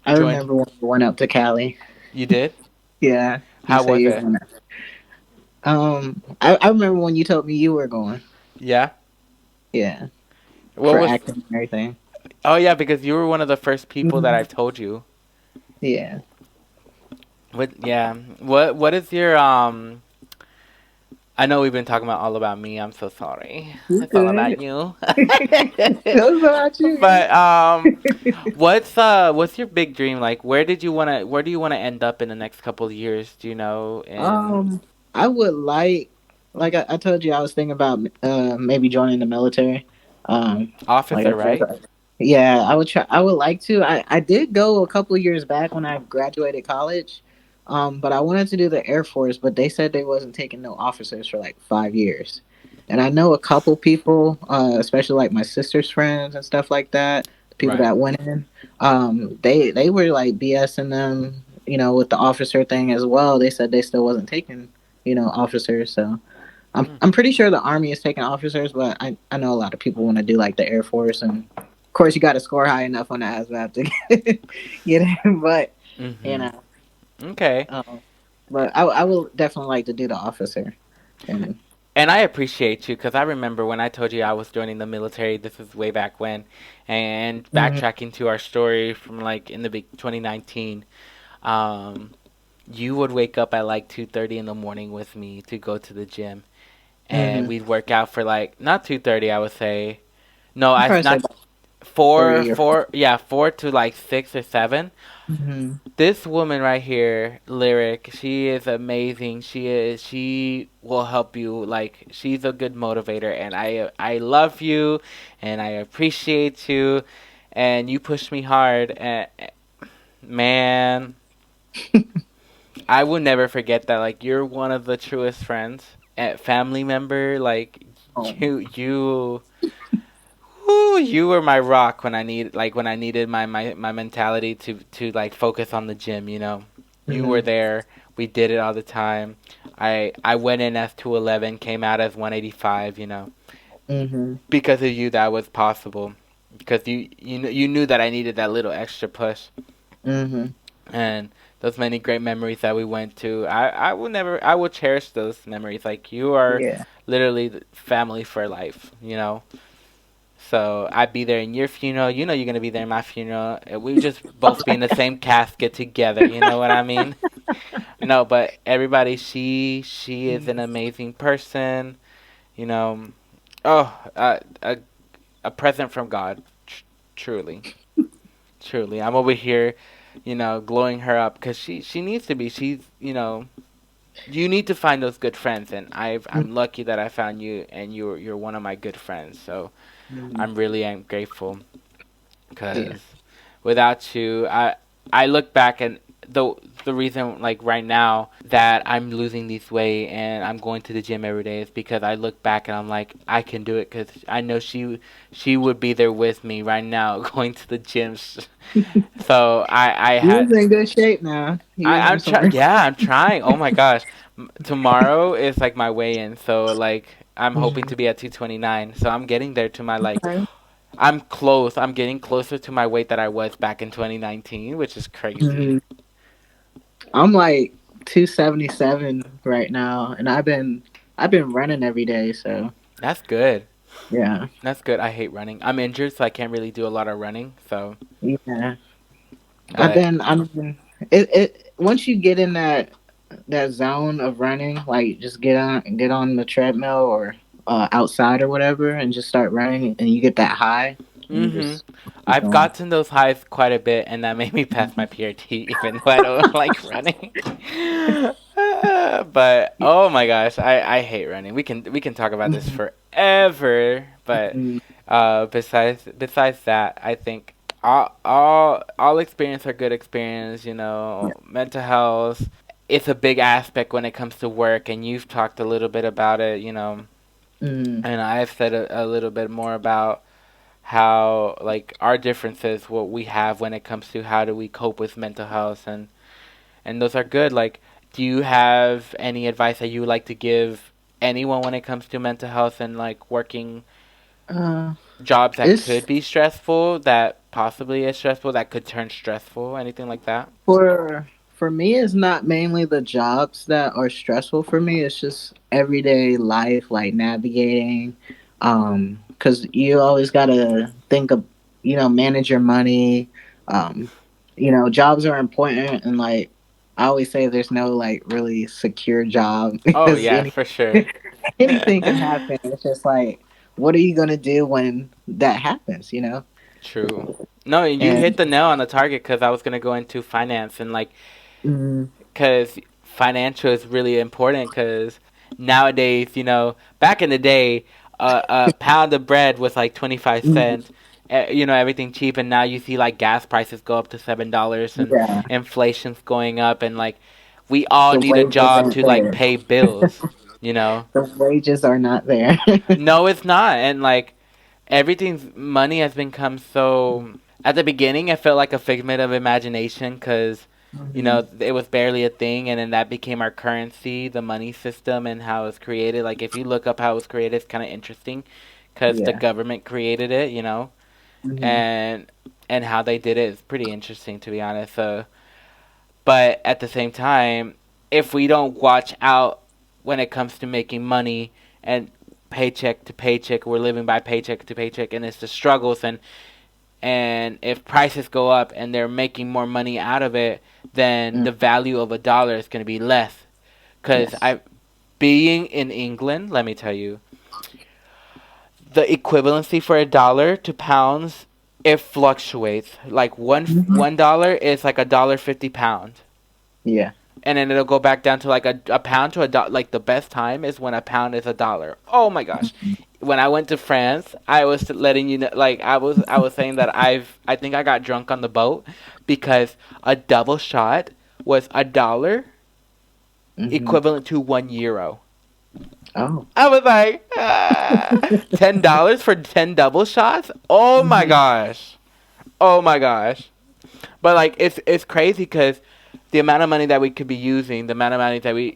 I Joined. remember when we went up to Cali. You did? Yeah, you How say was you're it? going. I remember when you told me you were going. Yeah. Yeah, What for was? acting and everything. Oh yeah, because you were one of the first people that Hmm. I've told you. Yeah, What? Yeah. What is your I know we've been talking about all about me. I'm so sorry. you It's all good. about you. Those about you. But what's your big dream? Like, where do you wanna end up in the next couple of years? Do you know? In Um, I would like I told you, I was thinking about maybe joining the military. Like I officer, right? said, yeah, I would try. I would like to. I did go a couple years back when I graduated college. But I wanted to do the Air Force, but they said they wasn't taking no officers for like 5 years. And I know a couple people, especially like my sister's friends and stuff like that, the people Right. that went in. They were like BSing them, with the officer thing as well. They said they still wasn't taking, officers. So I'm Mm. I'm pretty sure the army is taking officers, but I know a lot of people want to do like the Air Force, and of course you got to score high enough on the ASVAB to get in. But you Mhm. know, Okay. um, but I will definitely like to do the officer. And And I appreciate you, because I remember when I told you I was joining the military. This was way back when, and mhm, backtracking to our story from like in the big 2019. Um, you would wake up at like 2:30 in the morning with me to go to the gym, and mhm. we'd work out for like not 2:30, I would say. No, I I probably say not about four 3 or 4. four yeah, 4 to like 6 or 7. Mhm, This woman right here, Lyric, she is amazing. She will help you. Like, she's a good motivator, and I love you, and I appreciate you, and you push me hard, and man, I will never forget that. Like, you're one of the truest friends and family member. Like, oh, you whoo, you were my rock when I needed my mentality to like focus on the gym. You were mhm, there. We did it all the time. I went in as 211, came out as 185. mhm, Because of you that was possible. Because you knew that I needed that little extra push, mhm. and those many great memories that we went to. I will cherish those memories. Like, you are Yeah. literally family for life. So I'd be there in your funeral. You know you're gonna be there in my funeral. And we would just both be in the same casket together. You know what I mean? No, but everybody, she is an amazing person. You know, oh, a present from God. Truly, truly. I'm over here, glowing her up, because she needs to be. You need to find those good friends, and I'm lucky that I found you, and you're one of my good friends. So Mhm. I'm really am grateful. Yeah. Because without you, I look back, and the reason, like, right now that I'm losing this weight and I'm going to the gym every day is because I look back and I'm like, I can do it, because I know she would be there with me right now going to the gym. So I You had was in good shape now. You was on I'm some trying. Yeah, I'm trying. Oh my gosh, tomorrow is like my weigh-in, so like I'm hoping to be at 229. So I'm getting there to my like Mhm. I'm close. I'm getting closer to my weight that I was back in 2019, which is crazy. Mhm. I'm like 277 right now, and I've been running every day. So That's good. yeah, That's good. I hate running. I'm injured, so I can't really do a lot of running. So, yeah. but I'm it once you get in that. that zone of running, like just get on the treadmill or outside or whatever, and just start running, and you get that high, and you Mm-hmm. just keep I've going. gotten those highs quite a bit, and that made me pass my PRT, even though I don't like running. But oh my gosh, I hate running. We can talk about this forever, but Mhm. besides that, I think all experience are good experience. Yeah. Mental health. It's a big aspect when it comes to work, and you've talked a little bit about it. Mm. And I've said a little bit more about how like our differences, what we have when it comes to how do we cope with mental health, and those are good. Like, do you have any advice that you would like to give anyone when it comes to mental health and like working Uh, jobs that it's could be stressful, that possibly is stressful, that could turn stressful, anything like that? for me, it's not mainly the jobs that are stressful for me. It's just everyday life, like navigating. Because you always gotta think of, manage your money. Um, jobs are important, and like I always say, there's no like really secure job Oh because yeah, for sure. anything can happen. It's just like, what are you gonna do when that happens? True. No, you hit And the nail on the target because I was gonna go into finance and like mm, because financial is really important because nowadays, back in the day, a pound of bread was like 25 mm, cents. Everything cheap, and now you see like gas prices go up to $7, and yeah, inflation's going up, and like we all the need a wages job aren't to like there. pay bills. You know, The wages are not there. no, it's not, and like everything's money has become so. At the beginning, it felt like a figment of imagination because, Hmm. it was barely a thing, and then that became our currency, the money system, and how it was created. Like, if you look up how it was created, it's kind of interesting because the Yeah. government created it, Hmm. and how they did it is pretty interesting, to be honest. But at the same time, if we don't watch out when it comes to making money and paycheck to paycheck, we're living by paycheck to paycheck, and it's the struggles, and if prices go up and they're making more money out of it, then Mm. the value of a dollar is going to be less. Because Yes. I, being in England, let me tell you, the equivalency for a dollar to pounds, it fluctuates. Like one Hmm. $1 is like $1.50 pound, Yeah. and then it'll go back down to like a pound to a dollar. Like the best time is when a pound is a dollar. Oh my gosh. When I went to France, I was letting you know, like I was saying that I think I got drunk on the boat because a double shot was a dollar Hmm. equivalent to €1. Oh. I was like, $10 for 10 double shots. Oh my Hmm. gosh, oh my gosh. But like it's crazy because the amount of money that we could be using, the amount of money that we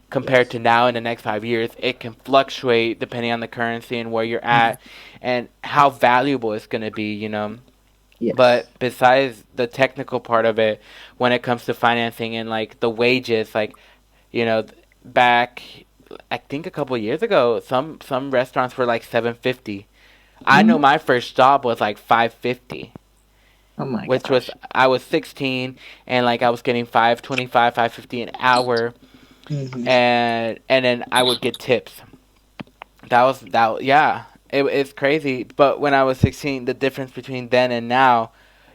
compared to Yes. now in the next 5 years, it can fluctuate depending on the currency and where you're at and how valuable it's gonna be. Yes. But besides the technical part of it, when it comes to financing and like the wages, like you know, back I think a couple of years ago, some restaurants were like 750. I know Hmm. my first job was like 550, Oh my which was gosh. I was 16 and like I was getting 525, 550 an hour, Hmm. and then I would get tips. Yeah. It's crazy, but when I was 16, the difference between then and now,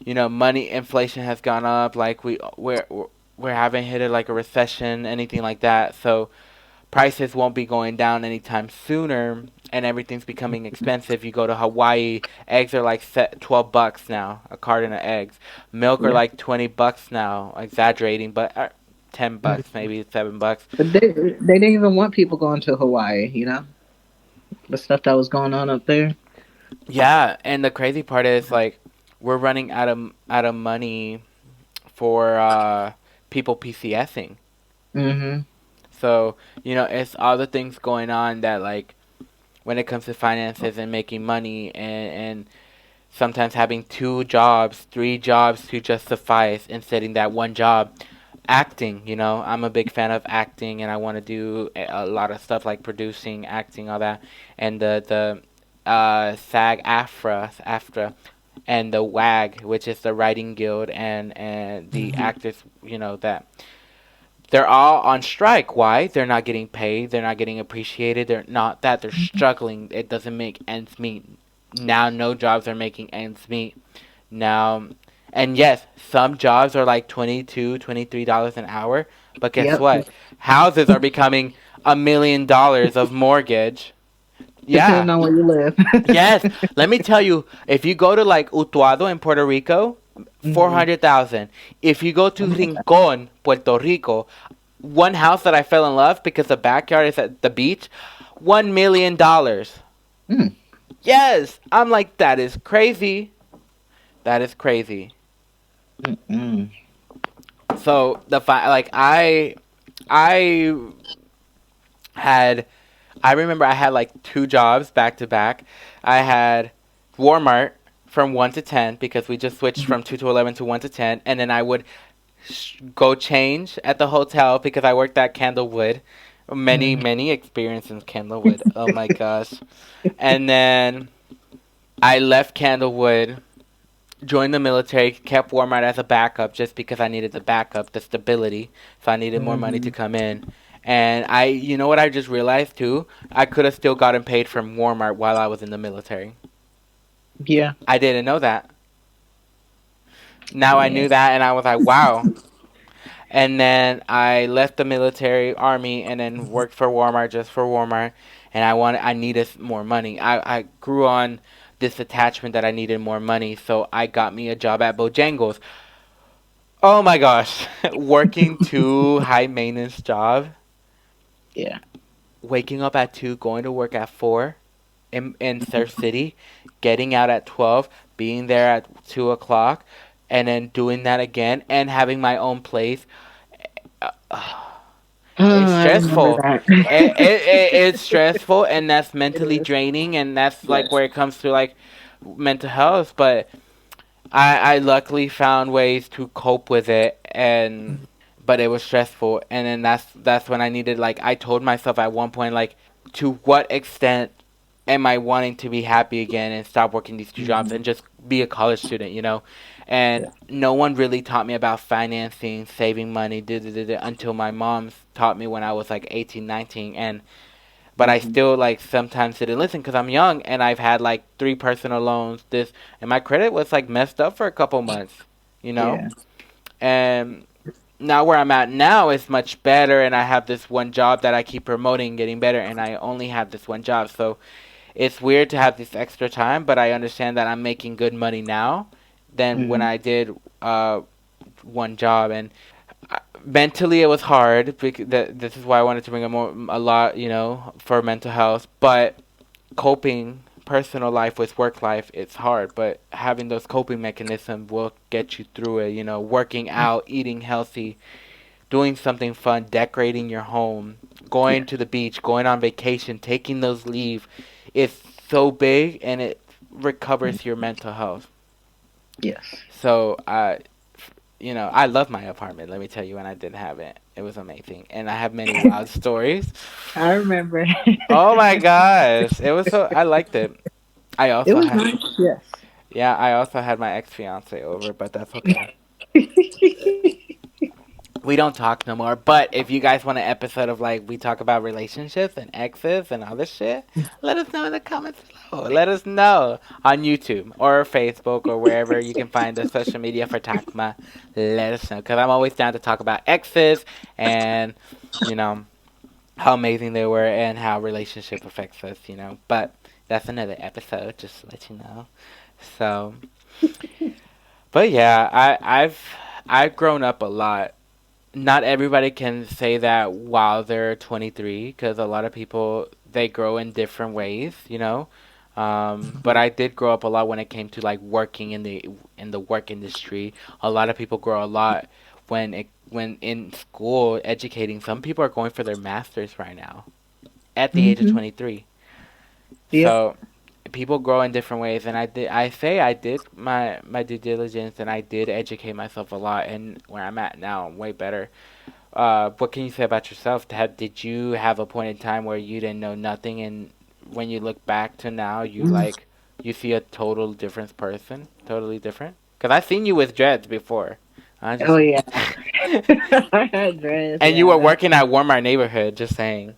money inflation has gone up. Like we haven't hit it like a recession, anything like that. So prices won't be going down anytime sooner, and everything's becoming expensive. You go to Hawaii, eggs are like $12 now, a carton of eggs. Milk are Yeah. like $20 now, exaggerating, but $10, Mhm. maybe $7. But they didn't even want people going to Hawaii. The stuff that was going on up there. Yeah, and the crazy part is like we're running out of money for people PCSing. Hmm. So it's all the things going on that like when it comes to finances and making money and sometimes having two jobs, three jobs to just suffice instead of that one job. Acting, I'm a big fan of acting, and I want to do a lot of stuff like producing, acting, all that, and the SAG-AFTRA, and the WAG, which is the Writing Guild, and the Hmm. actors, that They're all on strike. Why? They're not getting paid. They're not getting appreciated. They're not that. They're struggling. It doesn't make ends meet. Now, no jobs are making ends meet. Now, and yes, some jobs are like $22, $23 an hour. But guess Yep. what? Houses are becoming $1 million of mortgage. Yeah. Depending on where you live. Yes. Let me tell you, if you go to like Utuado in Puerto Rico, Hmm. 400,000. If you go Oh to my God. Rincon, Puerto Rico, one house that I fell in love because the backyard is at the beach, $1 million. Mm. Yes. I'm like, that is crazy. That is crazy. Mm-mm. So like I had I remember I had like two jobs back to back. I had Walmart from 1 to 10 because we just switched from 2 to 11 to 1 to 10, and then I would go change at the hotel because I worked at Candlewood. Many, Mm. many experience in Candlewood. Oh my gosh. And then I left Candlewood, joined the military, kept Walmart as a backup just because I needed the backup, the stability. So I needed more money to Mhm. come in. And you know what I just realized too? I could have still gotten paid from Walmart while I was in the military. Yeah. I didn't know that. Now I Yeah. knew that, and I was like, wow. And then I left the military army and then worked for Walmart just for Walmart. And I needed more money. I grew on this attachment that I needed more money, so I got me a job at Bojangles. Oh my gosh, working two high maintenance job, Yeah. waking up at 2, going to work at 4 in Surf City, getting out at 12, being there at 2 o'clock, and then doing that again and having my own place. It's Oh, I remember stressful. that. It's stressful, and that's It mentally is. draining, and that's like Yes. where it comes to like mental health. But I luckily found ways to cope with it, and but it was stressful. And then that's when I needed, like, I told myself at one point, like, to what extent am I wanting to be happy again and stop working these two jobs Mhm. and just be a college student, you know? And Yeah. no one really taught me about financing, saving money, until my mom taught me when I was like 18, 19. And but I Mhm. still like sometimes didn't listen because I'm young and I've had like three personal loans. This and my credit was like messed up for a couple months, you know. Yeah. And now where I'm at now is much better, and I have this one job that I keep promoting, getting better, and I only have this one job. So it's weird to have this extra time, but I understand that I'm making good money now than when Mhm. I did one job. And mentally it was hard because this is why I wanted to bring a lot, you know, for mental health. But coping personal life with work life, it's hard, but having those coping mechanisms will get you through it. You know, working out, eating healthy, doing something fun, decorating your home, Yeah. going to the beach, going on vacation, taking those leave. It's so big, and it recovers your mental health. Yes. So you know, I love my apartment. Let me tell you, when I didn't have it, it was amazing, and I have many wild stories. I remember. Oh my gosh, it was so. I liked it. I It also was had, nice. Yes. yeah, I also had my ex fiance over, but that's okay. We don't talk no more. But if you guys want an episode of like we talk about relationships and exes and other shit, let us know in the comments below. Let us know on YouTube or Facebook or wherever you can find the social media for Takma. Let us know because I'm always down to talk about exes and, you know, how amazing they were and how relationship affects us. You know, but that's another episode. Just to let you know. So, but yeah, I've grown up a lot. Not everybody can say that while they're 23 because a lot of people they grow in different ways, you know. But I did grow up a lot when it came to like working in the work industry. A lot of people grow a lot when in school educating. Some people are going for their masters right now at the age of Mhm. 23. Yep. So people grow in different ways, and I did my due diligence, and I did educate myself a lot, and where I'm at now I'm way better. What can you say about yourself? Did you have a point in time where you didn't know nothing, and when you look back to now, you see a total different person, totally different? Cause I've seen you with dreads before. I Oh just yeah. I had dreads. And you were Yeah. working at Walmart neighborhood, just saying.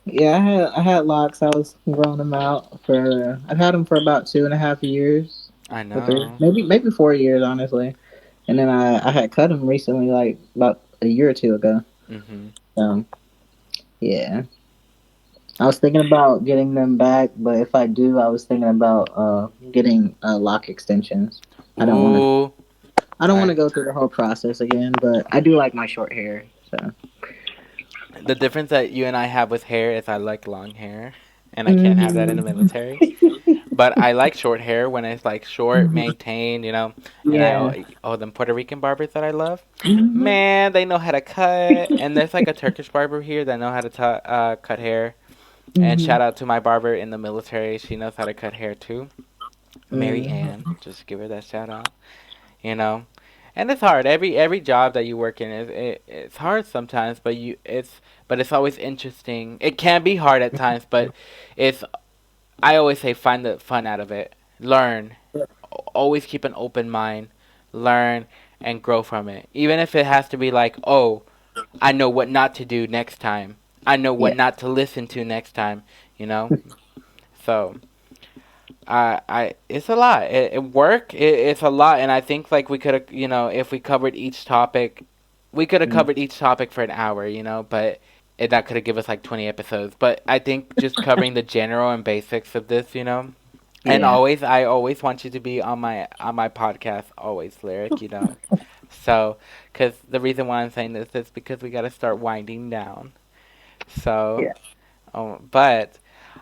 Yeah, I had locks. I was growing them out for. I've had them for about 2.5 years, I or three, know. maybe 4 years, honestly. And then I had cut them recently, like about a year or two ago. Mhm. So yeah, I was thinking about getting them back, but if I do, I was thinking about getting lock extensions. I don't want to. Ooh. I don't want to I go through the whole process again, but I do like my short hair. So. The difference that you and I have with hair is I like long hair, and I can't have that in the Hmm. military. But I like short hair when it's like short, maintained, And Yeah. them Puerto Rican barbers that I love, Hmm. man, they know how to cut. And there's like a Turkish barber here that know how to cut hair. And Hmm. shout out to my barber in the military. She knows how to cut hair too. Mary Ann, Hmm. just give her that shout out. You know, and it's hard. Every job that you work in it's hard sometimes, but it's always interesting. It can be hard at times, but it's I always say find the fun out of it. Learn. Always keep an open mind. Learn and grow from it. Even if it has to be like, oh, I know what not to do next time. I know what Yeah. not to listen to next time. You know. So it's a lot. It's a lot, and I think like we could have, if we covered each topic, we could have Mm. covered each topic for an hour, but that could have given us like 20 episodes. But I think just covering the general and basics of this, and Yeah. I always want you to be on my podcast, always lyric, So, because the reason why I'm saying this is because we got to start winding down. So, Yeah. but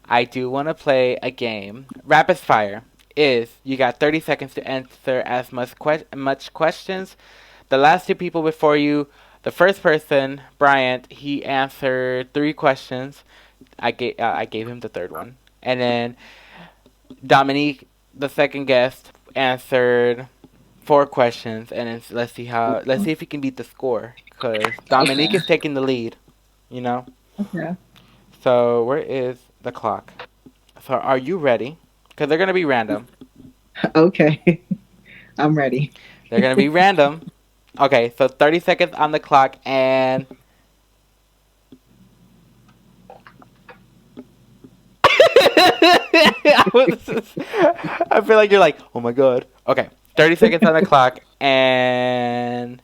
I do want to play a game. Rapid fire is you got 30 seconds to answer as much questions. The last two people before you, the first person, Bryant, he answered three questions. I gave him the third one, and then Dominique, the second guest, answered four questions, and let's see if he can beat the score, cause Okay. Dominique is taking the lead. You know. Okay. So where is the clock? So are you ready? Because they're gonna be random. Okay. I'm ready. They're gonna be random. Okay, so 30 seconds on the clock, and I feel like you're like, oh my god. Okay, 30 seconds on the clock, and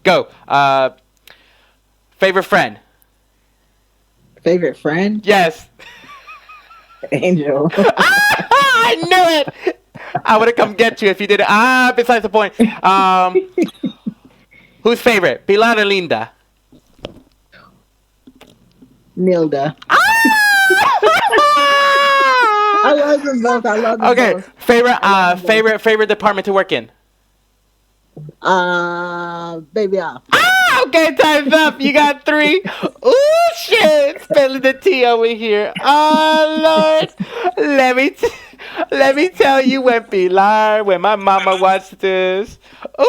go. Favorite friend? Favorite friend? Yes. Angel. I knew it. I would have come get you if you did it. Besides the point. Who's favorite? Pilar or Linda? Nilda. I Ah! love them both. I love them Okay, both. favorite I love them both. favorite department to work in. Baby off. Okay, time's up. You got three. Ooh, shit! Spilling the tea over here. Oh Lord, let me tell you when Pilar, when my mama watched this. Ooh,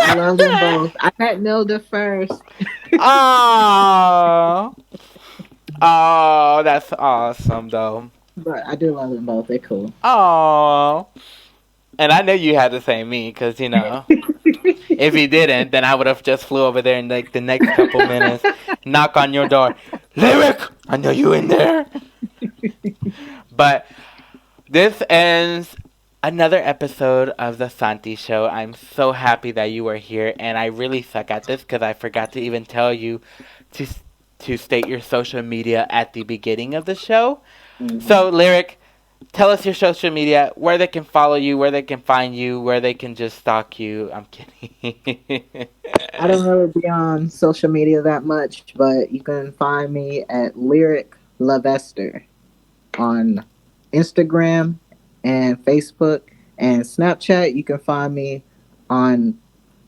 I love them shit! both. I met Nilda first, Oh, oh, that's awesome though. but I do love them both. They're cool. Oh, and I know you had to say me because if he didn't, then I would have just flew over there in like the next couple minutes, knock on your door, Lyric, I know you in there. But this ends another episode of the Santi Show. I'm so happy that you are here, and I really suck at this because I forgot to even tell you to to state your social media at the beginning of the show. Hmm. So, Lyric, tell us your social media, where they can follow you, where they can find you, where they can just stalk you. I'm kidding. I don't really be on social media that much, but you can find me at Lyric Lavester on Instagram and Facebook and Snapchat. You can find me on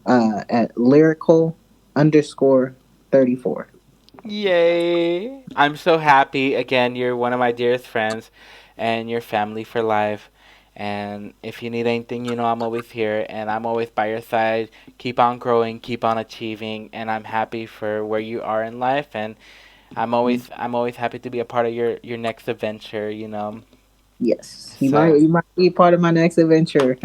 at lyrical underscore 34. Yay! I'm so happy. Again, you're one of my dearest friends, and you're family for life. And if you need anything, I'm always here, and I'm always by your side. Keep on growing, keep on achieving, and I'm happy for where you are in life. And I'm always happy to be a part of your next adventure. Yes, So you might be part of my next adventure.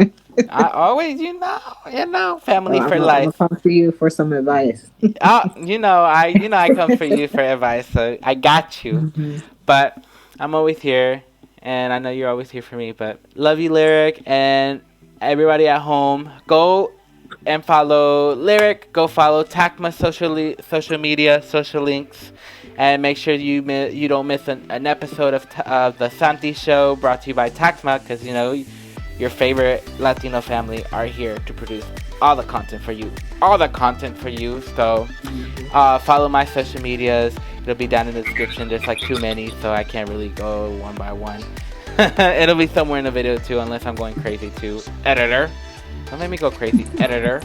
I always, family for I'm gonna life. come to you for some advice. I come for you for advice, so I got you. Hmm. But I'm always here, and I know you're always here for me. But love you, Lyric, and everybody at home. Go and follow Lyric. Go follow Takma social media, social links, and make sure you don't miss an episode of the Santi Show brought to you by Takma, because your favorite Latino family are here to produce all the content for you. All the content for you. So follow my social medias. It'll be down in the description. There's like too many, so I can't really go one by one. It'll be somewhere in the video too, unless I'm going crazy too. Editor, don't make me go crazy. Editor.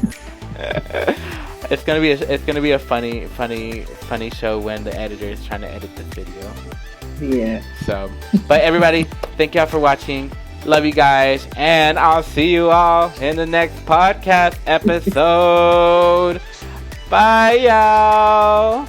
It's gonna be a funny show when the editor is trying to edit this video. Yeah. So, but everybody, thank y'all for watching. Love you guys, and I'll see you all in the next podcast episode. Bye, y'all.